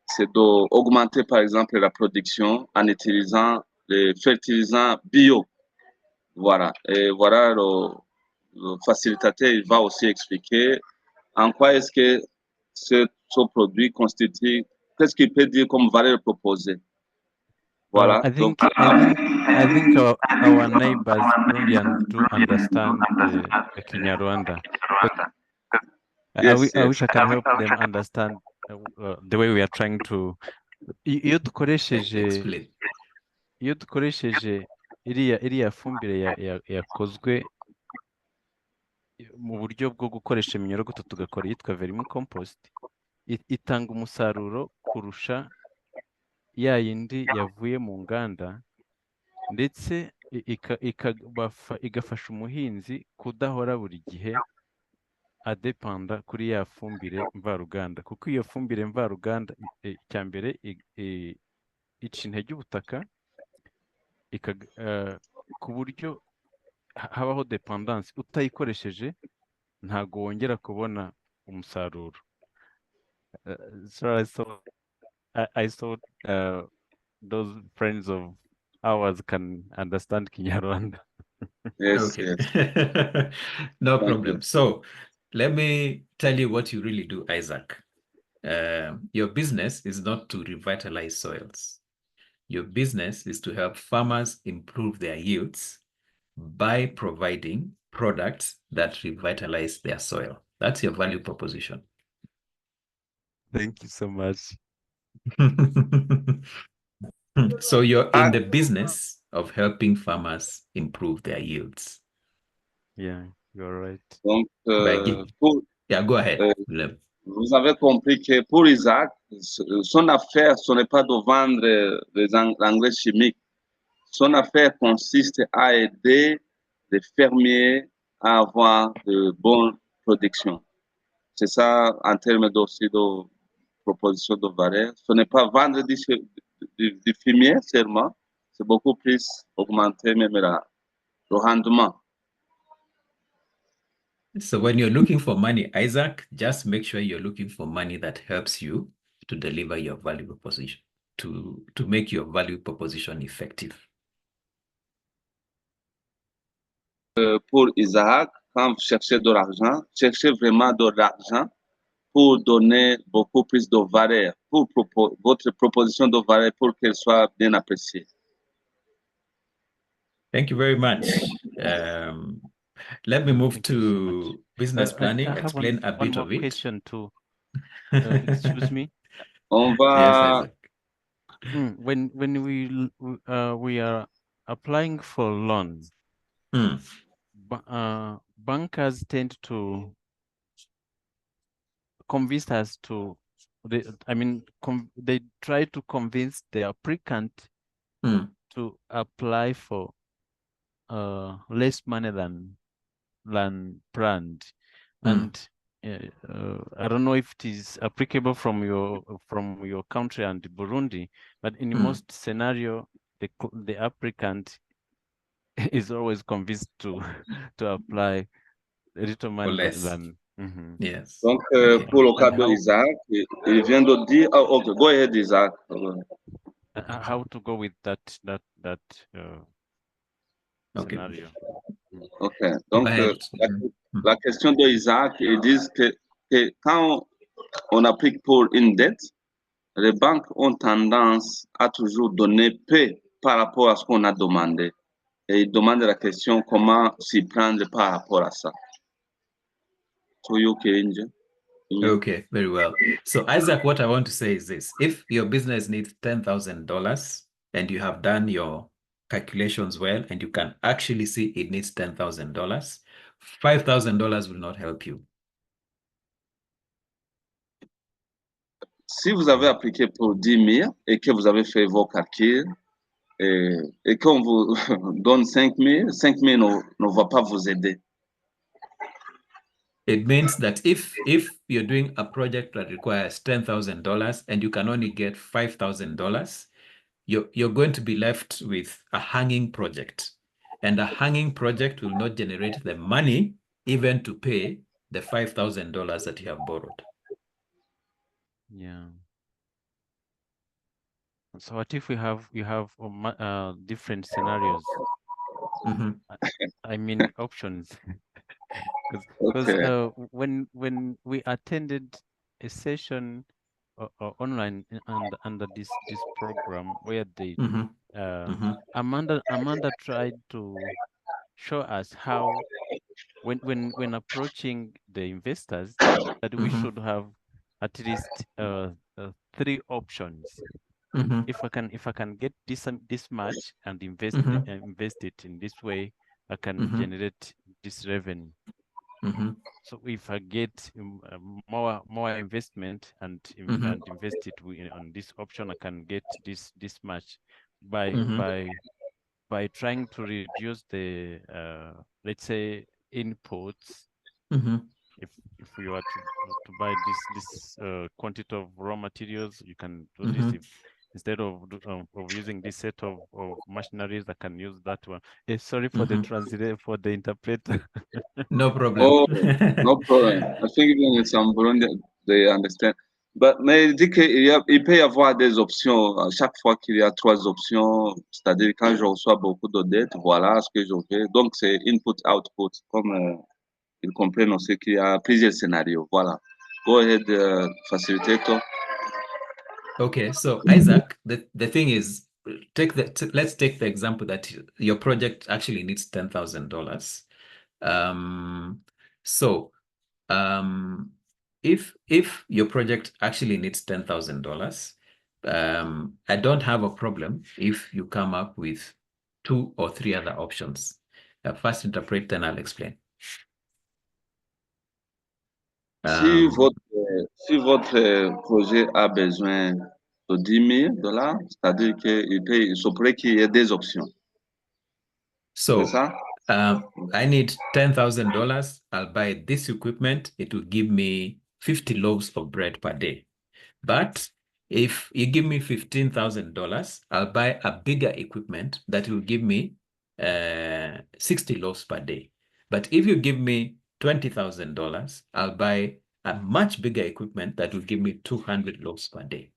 c'est d'augmenter par exemple la production en utilisant les fertilisants bio. Voilà. Et voilà, le facilitateur il va aussi expliquer en quoi est-ce que ce produit constitue, qu'est-ce qu'il peut dire comme valeur proposée. Voilà. I think our neighbors Burundian do understand the Kinyarwanda. Yes, I wish I can help them understand the way we are trying to. Iyo dukoresheje iriya fumbire yakozwe mu buryo bwo gukoresha iminyorogoto tugakora iyitwa vermicompost, itanga umusaruro kurusha ya yindi yavuye mu nganda, ndetse igafasha umuhinzi kudahora buri gihe adepanda kuri ya fumbire mvaruganda, kuko iyo fumbire mvaruganda icya mbere ica intege ubutaka, ku buryo habaho dependance, utayikoresheje ntago wongera kubona umusaruro. So I thought those friends of ours can understand Kinyarwanda. Yes, okay. Yes. No problem. So let me tell you what you really do, Isaac. Your business is not to revitalize soils. Your business is to help farmers improve their yields by providing products that revitalize their soil. That's your value proposition. Thank you so much. So you're in the business of helping farmers improve their yields. Yeah, you're right. Donc, yeah, go ahead. Vous avez compris que pour Isaac, son affaire, ce n'est pas de vendre les engrais chimiques. Son affaire consiste à aider les fermiers à avoir de bonnes productions. C'est ça en termes aussi de proposition de valeur. Ce n'est pas vendre du fumier seulement, c'est beaucoup plus augmenter même le rendement. So when you're looking for money, Isaac, just make sure you're looking for money that helps you to deliver your value proposition, to make your value proposition effective. Pour Isaac, quand vous cherchez de l'argent, cherchez vraiment de l'argent pour donner beaucoup plus de valeur, pour votre proposition de valeur pour qu'elle soit bien appréciée. Thank you very much. Let me move to business planning. Explain a bit of it. Question too. Excuse me. On va. Yes, Isaac. When we are applying for loan, bankers tend to convince us to. They try to convince the applicant to apply for less money than planned, and I don't know if it is applicable from your country and Burundi, but in most scenario, the applicant is always convinced to apply a little money than. Yes. Donc pour le cas d'Isaac, il vient de dire. Oh, okay, go ahead, Isaac. How to go with that scenario? Ok, donc la question de Isaac, ils disent que quand on applique pour une dette, les banques ont tendance à toujours donner peu par rapport à ce qu'on a demandé. Et ils demandent la question comment s'y prendre par rapport à ça. to you, Kenji. Okay, very well. So Isaac, what I want to say is this. If your business needs $10,000 and you have done your calculations well, and you can actually see it needs $10,000, $5,000 will not help you. Si vous avez appliqué pour 10 000 et que vous avez fait vos calculs et qu'on vous donne 5 000, 5 000 ne va pas vous aider. It means that if you're doing a project that requires $10,000 and you can only get $5,000, you're going to be left with a hanging project. And a hanging project will not generate the money even to pay the $5,000 that you have borrowed. Yeah. So what if you have different scenarios? Mm-hmm. I mean options. Because Okay. when we attended a session online under this program where they Mm-hmm. Mm-hmm. Amanda tried to show us how when approaching the investors that we Mm-hmm. should have at least 3 options. Mm-hmm. If I can get this much and invest it in this way, I can generate this revenue. Mm-hmm. So if I get more investment and invest it on this option, I can get this much by trying to reduce the let's say inputs. If we were to buy this quantity of raw materials, you can do this. If instead of using this set of machineries, I can use that one. Sorry for the translator, for the interpreter. No problem. Oh, no problem. I think even in some Burundi, they understand. Mais il dit qu'il peut y avoir des options. À chaque fois qu'il y a 3 options, c'est-à-dire quand je reçois beaucoup de dettes, voilà ce que je fais. Donc, c'est input-output, comme ils comprennent aussi qu'il y a plusieurs scénarios. Voilà. Go ahead, facilitator. Okay, so Isaac, the thing is, let's take the example that your project actually needs $10,000. So if your project actually needs $10,000, I don't have a problem if you come up with 2 or 3 other options. First interpret, then I'll explain. Si votre projet a besoin de $10,000, c'est-à-dire qu'il se pourrait qu'il y ait des options. So, C'est ça? I need $10,000. I'll buy this equipment. It will give me 50 loaves of bread per day. But if you give me $15,000, I'll buy a bigger equipment that will give me 60 loaves per day. But if you give me $20,000, I'll buy a much bigger equipment that will give me 200 loaves per day.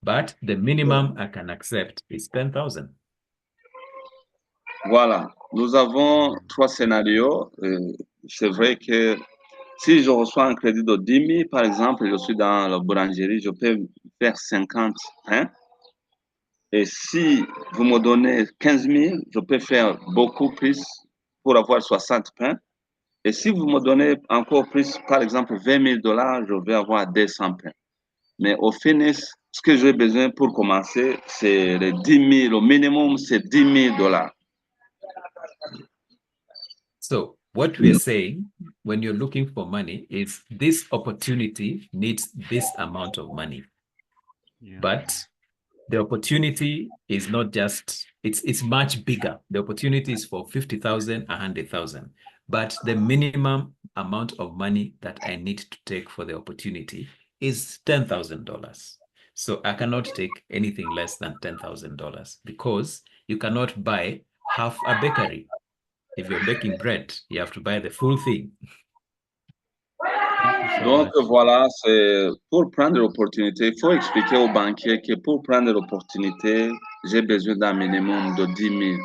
But the minimum I can accept is 10,000. Voilà, nous avons 3 scénarios. C'est vrai que si je reçois un crédit de 10 000, par exemple, je suis dans la boulangerie, je peux faire 50 pains. Et si vous me donnez 15 000, je peux faire beaucoup plus pour avoir 60 pains. Et si vous me donnez encore plus, par exemple $20,000, je vais avoir 200 pains. Mais au final, ce que j'ai besoin pour commencer, c'est les 10 000. Au minimum, c'est $10,000. So what we're saying when you're looking for money is this opportunity needs this amount of money. Yeah. But the opportunity is not just, it's much bigger. The opportunity is for 50,000, 100,000. But the minimum amount of money that I need to take for the opportunity is $10,000. So I cannot take anything less than $10,000 because you cannot buy half a bakery. If you're baking bread, you have to buy the full thing. Donc voilà, c'est pour prendre l'opportunité, il faut expliquer aux banquiers que pour prendre l'opportunité, j'ai besoin d'un minimum de 10 000.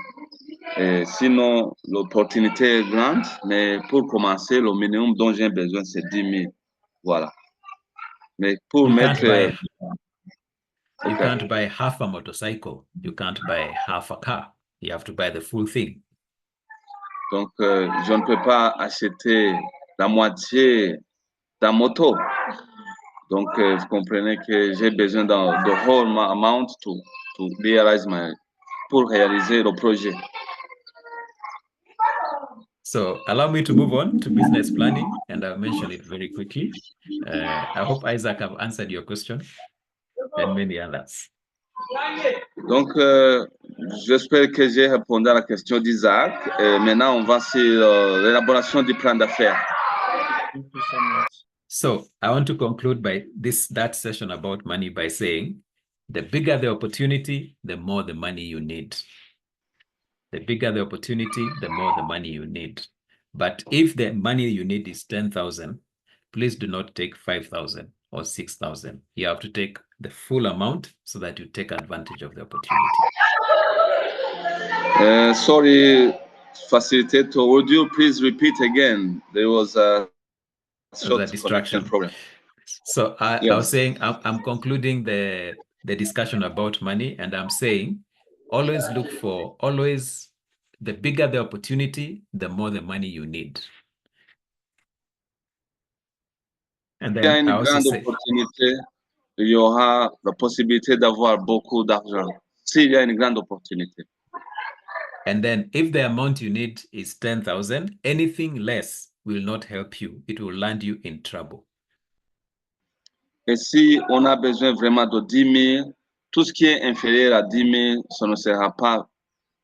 Et sinon, l'opportunité est grande, mais pour commencer, le minimum dont j'ai besoin, c'est 10 000. Voilà. Mais pour mettre... You can't buy half a motorcycle. You can't buy half a car. You have to buy the full thing. Donc, je ne peux pas acheter la moitié d'un moto. Donc, vous comprenez que j'ai besoin de whole amount to realize pour réaliser le projet. So allow me to move on to business planning, and I'll mention it very quickly. I hope Isaac have answered your question and many others. Donc, j'espère que j'ai répondu à la question d'Isaac. Maintenant, on va sur l'élaboration du plan d'affaires. Thank you so much. So I want to conclude by that session about money by saying, the bigger the opportunity, the more the money you need. The bigger the opportunity, the more the money you need. But if the money you need is 10,000, please do not take 5,000 or 6,000. You have to take the full amount so that you take advantage of the opportunity. Sorry, facilitator, would you please repeat again? There was a short distraction problem. So I Yes. was saying, I'm concluding the discussion about money, and I'm saying, always look for, the bigger the opportunity, the more the money you need. And Il y a then une I also grande say, opportunité, il y aura la possibilité d'avoir beaucoup d'argent. S'il y a une grande opportunité. and then if the amount you need is 10,000, anything less will not help you. It will land you in trouble. Et si on a besoin vraiment de 10 000, tout ce qui est inférieur à 10 000, ça ne sera pas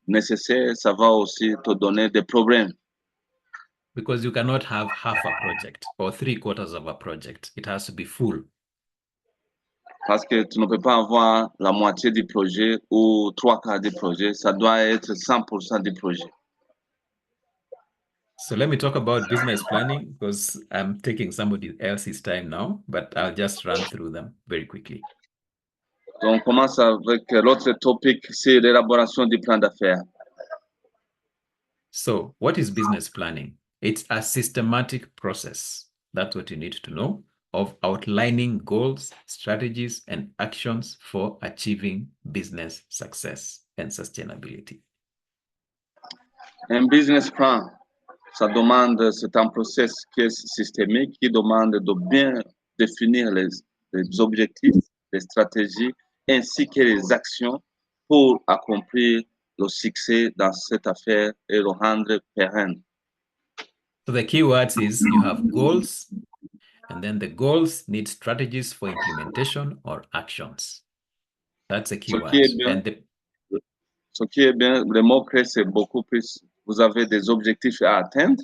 nécessaire, ça va aussi te donner des problèmes. Because you cannot have half a project or 3/4 of a project. It has to be full. Parce que tu ne peux pas avoir la moitié du projet ou 3/4 du projet. Ça doit être 100% du projet. So let me talk about business planning, because I'm taking somebody else's time now, but I'll just run through them very quickly. Donc, on commence avec l'autre topic, c'est l'élaboration du plan d'affaires. So what is business planning? It's a systematic process. That's what you need to know, of outlining goals, strategies, and actions for achieving business success and sustainability. Un business plan, c'est un process qui est systémique, qui demande de bien définir les objectifs, les stratégies, ainsi que les actions pour accomplir le succès dans cette affaire et le rendre pérenne. So the key words is you have goals, and then the goals need strategies for implementation or actions. That's a key word. Ce qui est bien, le mot-clé, c'est beaucoup plus, vous avez des objectifs à atteindre,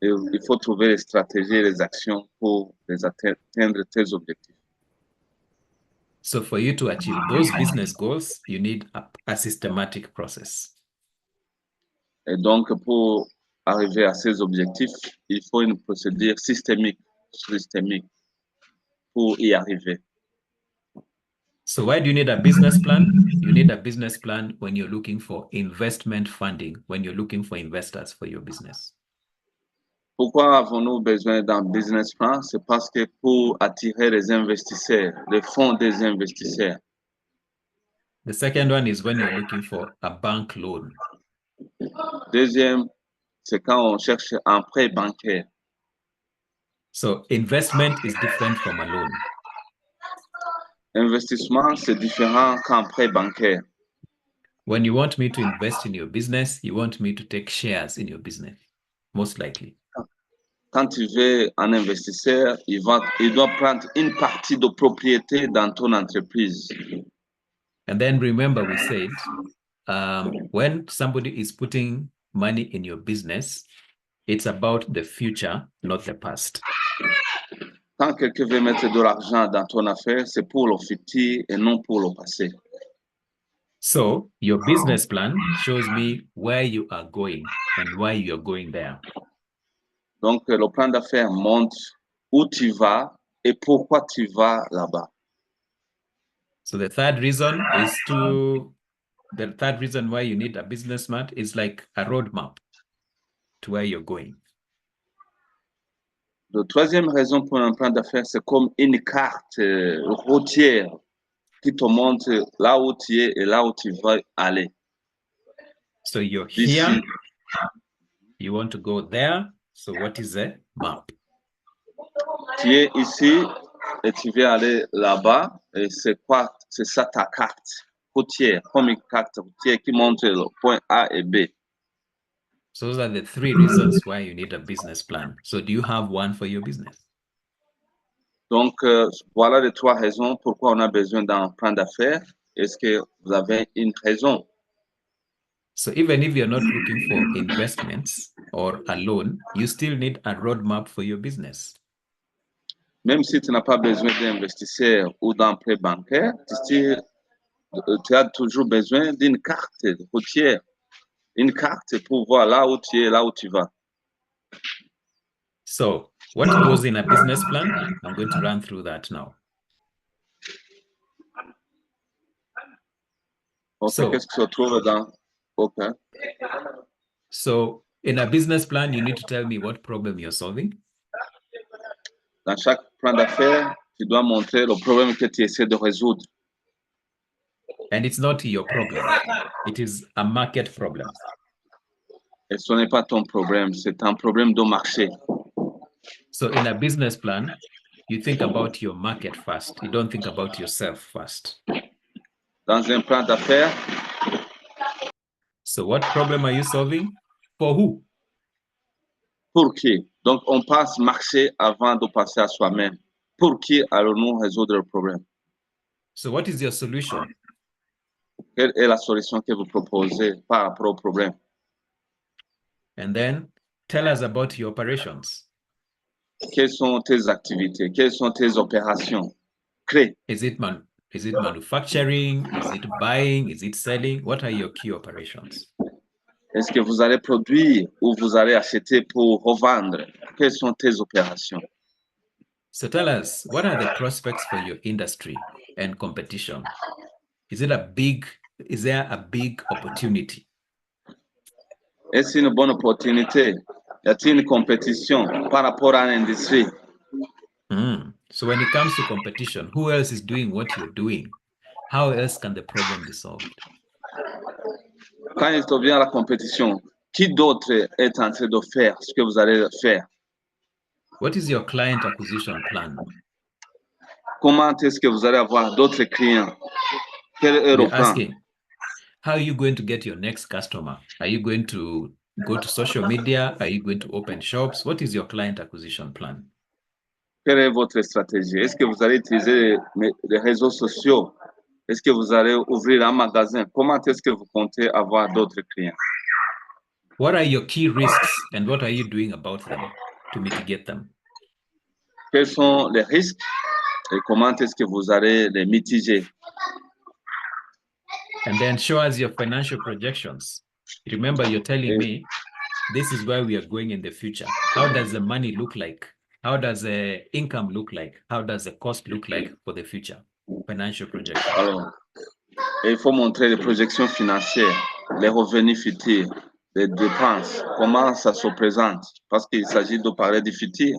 et il faut trouver les stratégies et les actions pour atteindre tes objectifs. So for you to achieve those business goals, you need a systematic process. Et donc, pour arriver à ces objectifs, il faut une procédure systémique pour y arriver. So why do you need a business plan? You need a business plan when you're looking for investment funding, when you're looking for investors for your business. Pourquoi avons-nous besoin d'un business plan? C'est parce que pour attirer les investisseurs, les fonds des investisseurs. The second one is when you're looking for a bank loan. Deuxième, c'est quand on cherche un prêt bancaire. So investment is different from a loan. Investissement, c'est différent qu'un prêt bancaire. When you want me to invest in your business, you want me to take shares in your business, most likely. Quand tu veux un investisseur, il doit prendre une partie de propriété dans ton entreprise. And then remember, we said, when somebody is putting money in your business, it's about the future, not the past. Quand quelqu'un veut mettre de l'argent dans ton affaire, c'est pour le futur et non pour le passé. So your business plan shows me where you are going and why you're going there. Donc, le plan d'affaires montre où tu vas et pourquoi tu vas là-bas. So the third reason why you need a business plan is like a roadmap to where you're going. La troisième raison pour un plan d'affaires, c'est comme une carte routière qui te montre là où tu es et là où tu vas aller. So you're here, you want to go there. So what is the map. Tu es ici et tu veux aller là-bas. Et c'est quoi? C'est ça ta carte routière, comme une carte routière qui montre le point A et B. So those are the three reasons why you need a business plan. So do you have one for your business? Donc, voilà les trois raisons pourquoi on a besoin d'un plan d'affaires. Est-ce que vous avez une raison? So even if you're not looking for investments or a loan, you still need a roadmap for your business. Même si tu n'as pas besoin d'investisseurs ou d'un prêt bancaire, tu as toujours besoin d'une carte routière, une carte pour voir là où tu es, là où tu vas. So what goes in a business plan? I'm going to run through that now. Ok, So, qu'est-ce qui se trouve dans... Ok. So in a business plan, you need to tell me what problem you're solving. Dans chaque plan d'affaires, tu dois montrer le problème que tu essaies de résoudre. And it's not your problem. It is a market problem. Et ce n'est pas ton problème, c'est un problème de marché. So in a business plan, you think about your market first. You don't think about yourself first. Dans un plan d'affaires, so what problem are you solving? For who? Pour qui? Donc, on passe marché avant de passer à soi-même. Pour qui allons-nous résoudre le problème? So what is your solution? Quelle est la solution que vous proposez par rapport au problème? And then tell us about your operations. Quelles sont tes activités? Quelles sont tes opérations? Crée. Is it manufacturing? Is it buying? Is it selling? What are your key operations? Est-ce que vous allez produire ou vous allez acheter pour revendre? Quelles sont tes opérations? So tell us, what are the prospects for your industry and competition? Is there a big opportunity? Est-ce une bonne opportunité? Y a-t-il une compétition par rapport à l'industrie? So when it comes to competition, who else is doing what you're doing? How else can the problem be solved? Quand il revient à la compétition, qui d'autre est en train de faire ce que vous allez faire? What is your client acquisition plan? Comment est-ce que vous allez avoir d'autres clients? Quel est le We're plan? asking, how are you going to get your next customer? Are you going to go to social media? Are you going to open shops? What is your client acquisition plan? Quelle est votre stratégie? Est-ce que vous allez utiliser les réseaux sociaux? Est-ce que vous allez ouvrir un magasin? Comment est-ce que vous comptez avoir d'autres clients? What are your key risks and what are you doing about them to mitigate them? Quels sont les risques et comment est-ce que vous allez les mitiger? And then show us your financial projections. Remember, you're telling me this is where we are going in the future. How does the money look like? How does the income look like? How does the cost look like for the future? Financial projections. Alors, il faut montrer les projections financières, les revenus futurs, les dépenses, comment ça se présente, parce qu'il s'agit de parler du futur.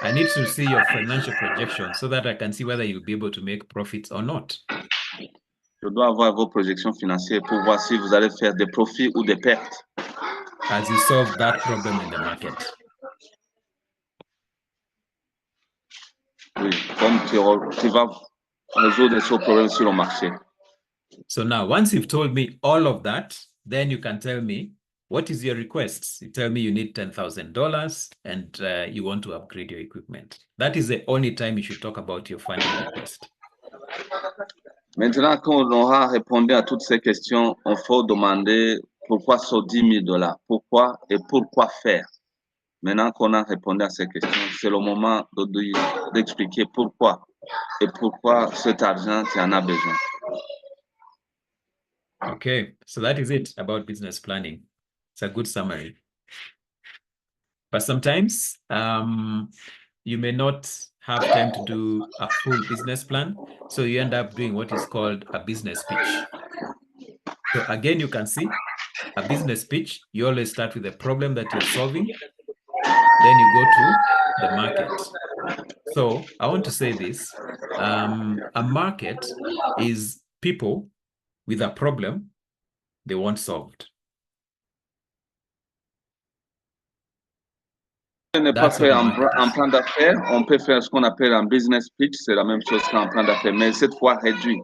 I need to see your financial projections so that I can see whether you'll be able to make profits or not. Je dois avoir vos projections financières pour voir si vous allez faire des profits ou des pertes. As you solve that problem in the market. Oui, comme tu vas résoudre ce problème sur le marché. So now, once you've told me all of that, then you can tell me, what is your request? You tell me you need $10,000 and you want to upgrade your equipment. That is the only time you should talk about your funding request. Maintenant qu'on aura répondu à toutes ces questions, il faut demander pourquoi ce $10,000, pourquoi et pourquoi faire. Maintenant qu'on a répondu à ces questions, c'est le moment d'expliquer pourquoi et pourquoi cet argent, tu en as besoin. Okay, so that is it about business planning. It's a good summary. But sometimes you may not have time to do a full business plan, so you end up doing what is called a business pitch. So again, you can see a business pitch, you always start with the problem that you're solving, then you go to the market. So I want to say this, a market is people with a problem they want solved. n'est pas fait en plan d'affaires, on peut faire ce qu'on appelle un business pitch, c'est la même chose qu'un plan d'affaires, mais cette fois réduit.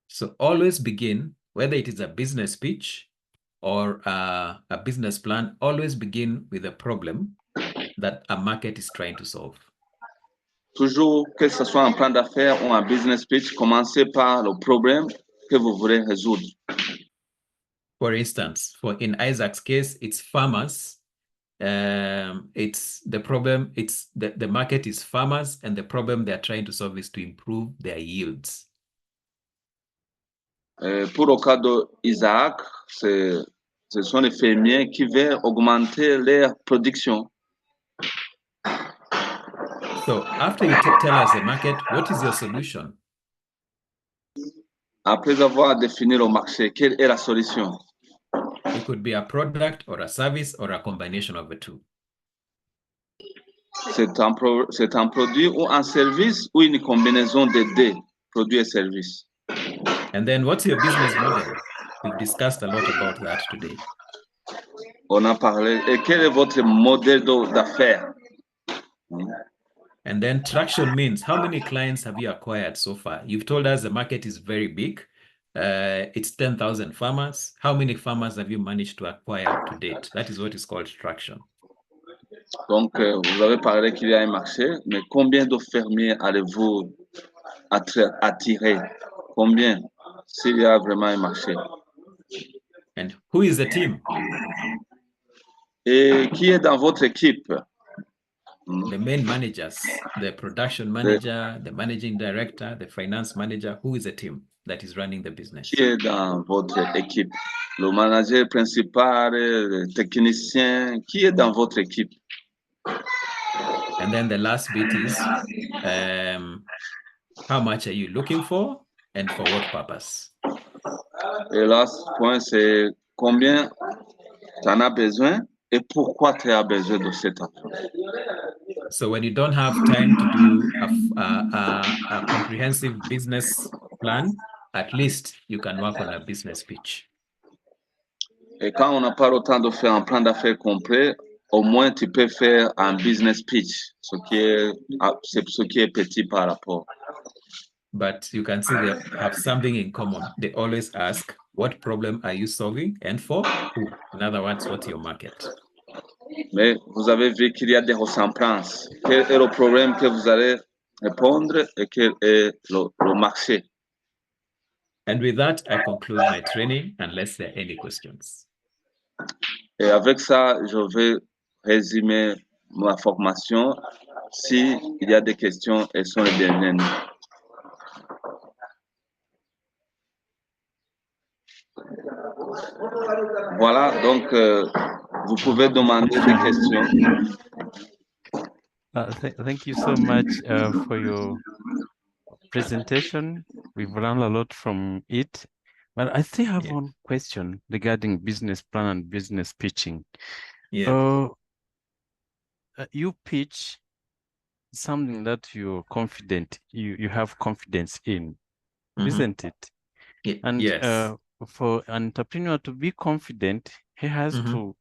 So always begin, whether it is a business pitch or a business plan, always begin with a problem that a market is trying to solve. Toujours, que ce soit un plan d'affaires ou un business pitch, commencez par le problème que vous voulez résoudre. For instance, in Isaac's case, it's farmers. It's the problem, it's the market is farmers, and the problem they're trying to solve is to improve their yields. Pour le cas d'Isaac, ce sont les fermiers qui veulent augmenter leur production. So after you tell us the market, what is your solution? Après avoir défini le marché, quelle est la solution? It could be a product or a service or a combination of the two. C'est un produit ou un service ou une combinaison des deux, produits et services. And then what's your business model? We've discussed a lot about that today. On a parlé. Et quel est votre modèle d'affaires? And then traction means how many clients have you acquired so far? You've told us the market is very big. It's 10,000 farmers. How many farmers have you managed to acquire to date? That is what is called traction. Donc, vous avez parlé qu'il y a un marché, mais combien de fermiers allez-vous attirer? Combien, s'il y a vraiment un marché? And who is the team? Et qui est dans votre équipe? The main managers, the production manager, the managing director, the finance manager. Who is the team that is running the business? Qui est dans votre équipe? Le manager principal, le technicien, qui est dans votre équipe? And then the last bit is how much are you looking for and for what purpose? Et last point, c'est combien tu en as besoin et pourquoi tu as besoin de cet argent. So when you don't have time to do a comprehensive business plan, at least you can work on a business pitch. Et quand on n'a pas le temps de faire un plan d'affaires complet, au moins tu peux faire un business pitch, ce qui est petit par rapport. But you can see they have something in common. They always ask, what problem are you solving and for who? In other words, what's your market? Mais vous avez vu qu'il y a des ressemblances. Quel est le problème que vous allez répondre et quel est le marché? And with that, I conclude my training unless there are any questions. Et avec ça, je vais résumer ma formation. S'il y a des questions, elles sont les bienvenues. Voilà, donc vous pouvez demander des questions. Thank you so much for your presentation. We've learned a lot from it. But I still have one question regarding business plan and business pitching. Yeah. You pitch something that you're confident, you have confidence in, isn't it? And yes. For an entrepreneur to be confident, he has to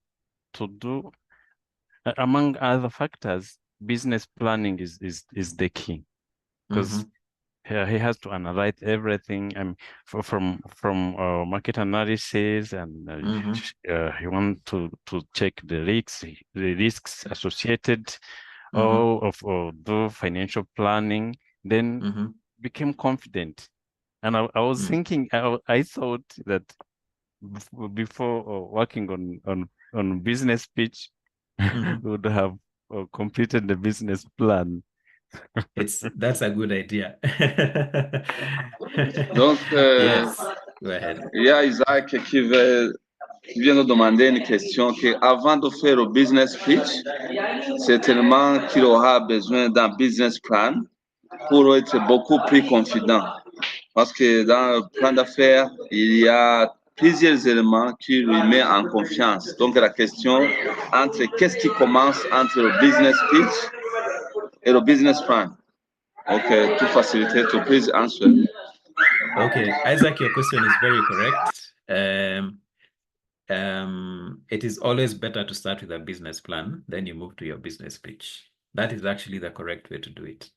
do, among other factors, business planning is the key, because he has to analyze everything from market analysis, and he wants to check the risks associated, or do financial planning, then became confident. And I was thinking, I thought that before working on business pitch, would have completed the business plan. That's a good idea. Donc, yes, go ahead. Il y a Isaac qui vient nous demander une question qu'avant de faire le business pitch, certainement qu'il aura besoin d'un business plan pour être beaucoup plus confident. Parce que dans le plan d'affaires, il y a plusieurs éléments qui lui mettent en confiance. Donc, la question entre qu'est-ce qui commence entre le business pitch et le business plan. Okay, to facilitate, to please answer. Okay, Isaac, your question is very correct. it is always better to start with a business plan, then you move to your business pitch. That is actually the correct way to do it.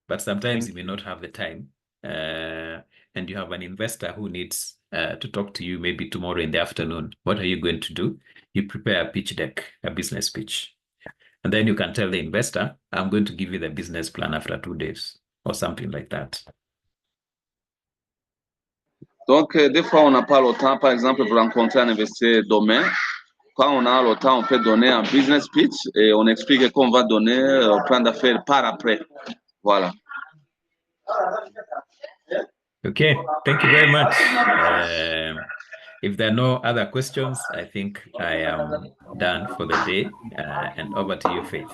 But sometimes you may not have the time, and you have an investor who needs to talk to you maybe tomorrow in the afternoon. What are you going to do? You prepare a pitch deck, a business pitch. And then you can tell the investor, I'm going to give you the business plan after 2 days or something like that. Donc, des fois, on n'a pas le temps. Par exemple, vous rencontrez un investisseur demain. Quand on a le temps, on peut donner un business pitch et on explique qu'on va donner un plan d'affaires par après. Voilà. Okay, thank you very much. If there are no other questions, I think I am done for the day. And over to you, Faith.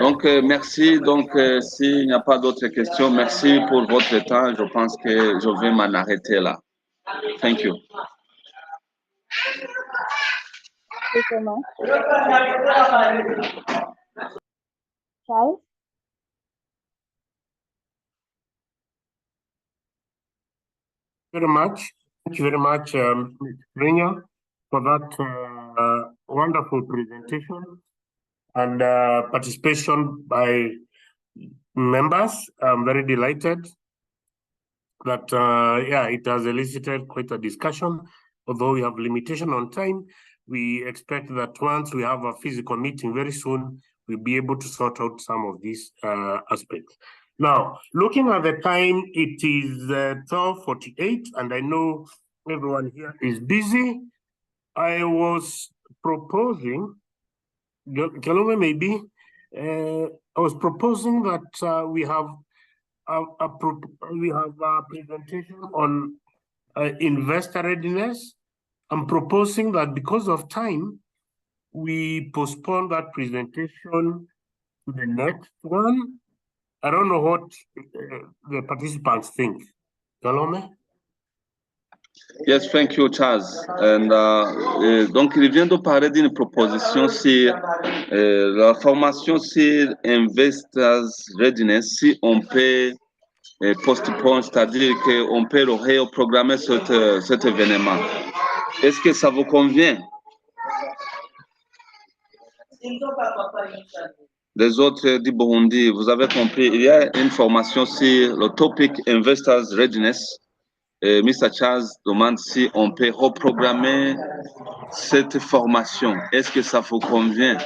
Donc, merci. Donc, s'il n'y a pas d'autres questions, merci pour votre temps. Je pense que je vais m'en arrêter là. Thank you. Thank you so much. Charles? Very much. Thank you very much, Rinya, for that wonderful presentation and participation by members. I'm very delighted that, it has elicited quite a discussion. Although we have limitation on time, we expect that once we have a physical meeting very soon, we'll be able to sort out some of these aspects. Now, looking at the time, it is 12:48, and I know everyone here is busy. I was proposing, Jalome maybe, I was proposing that we have a presentation on investor readiness. I'm proposing that because of time, we postpone that presentation to the next one. I don't know what the participants think. Salome? Yes, thank you, Charles. And donc, il vient de parler d'une proposition sur la formation sur Investors Readiness, si on peut postpone, c'est-à-dire qu'on peut reprogrammer cet événement. Est-ce que ça vous convient? Les autres du Burundi, vous avez compris, il y a une formation sur le topic Investors Readiness. Mr. Charles demande si on peut reprogrammer cette formation. Est-ce que ça vous convient?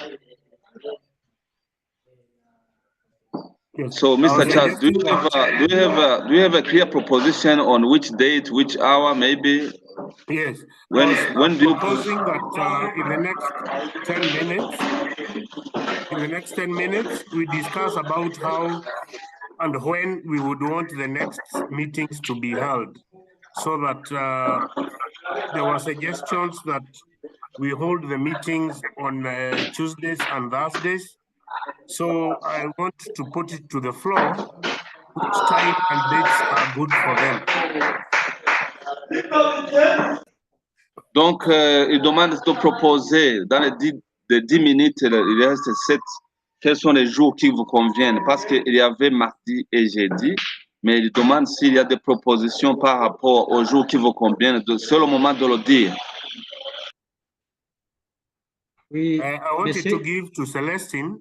Yes. So, Mr. Charles, do you have a clear proposition on which date, which hour, maybe? Yes. When do you proposing that in the next 10 minutes, we discuss about how and when we would want the next meetings to be held, so that there were suggestions that we hold the meetings on Tuesdays and Thursdays. So I want to put it to the floor, which time and dates are good for them. Donc, il demande de proposer dans les 10 minutes, il reste 7. Quels sont les jours qui vous conviennent? Parce qu'il y avait mardi et jeudi, mais il demande s'il y a des propositions par rapport aux jours qui vous conviennent. C'est le moment de le dire. Oui, I wanted monsieur. to give to Celestine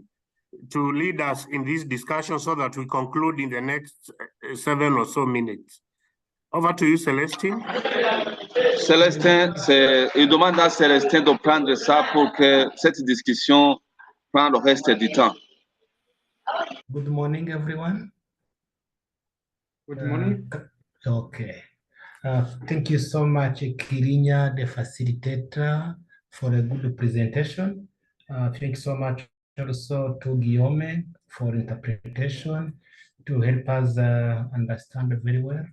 to lead us in this discussion so that we conclude in the next 7 or so minutes. Over to you, Celestine. Célestin, il demande à Célestin de prendre ça pour que cette discussion prenne le reste du temps. Good morning, everyone. Good morning. Okay. Thank you so much, Kirinya, the facilitator, for a good presentation. Thank you so much also to Guillaume for interpretation to help us understand very well.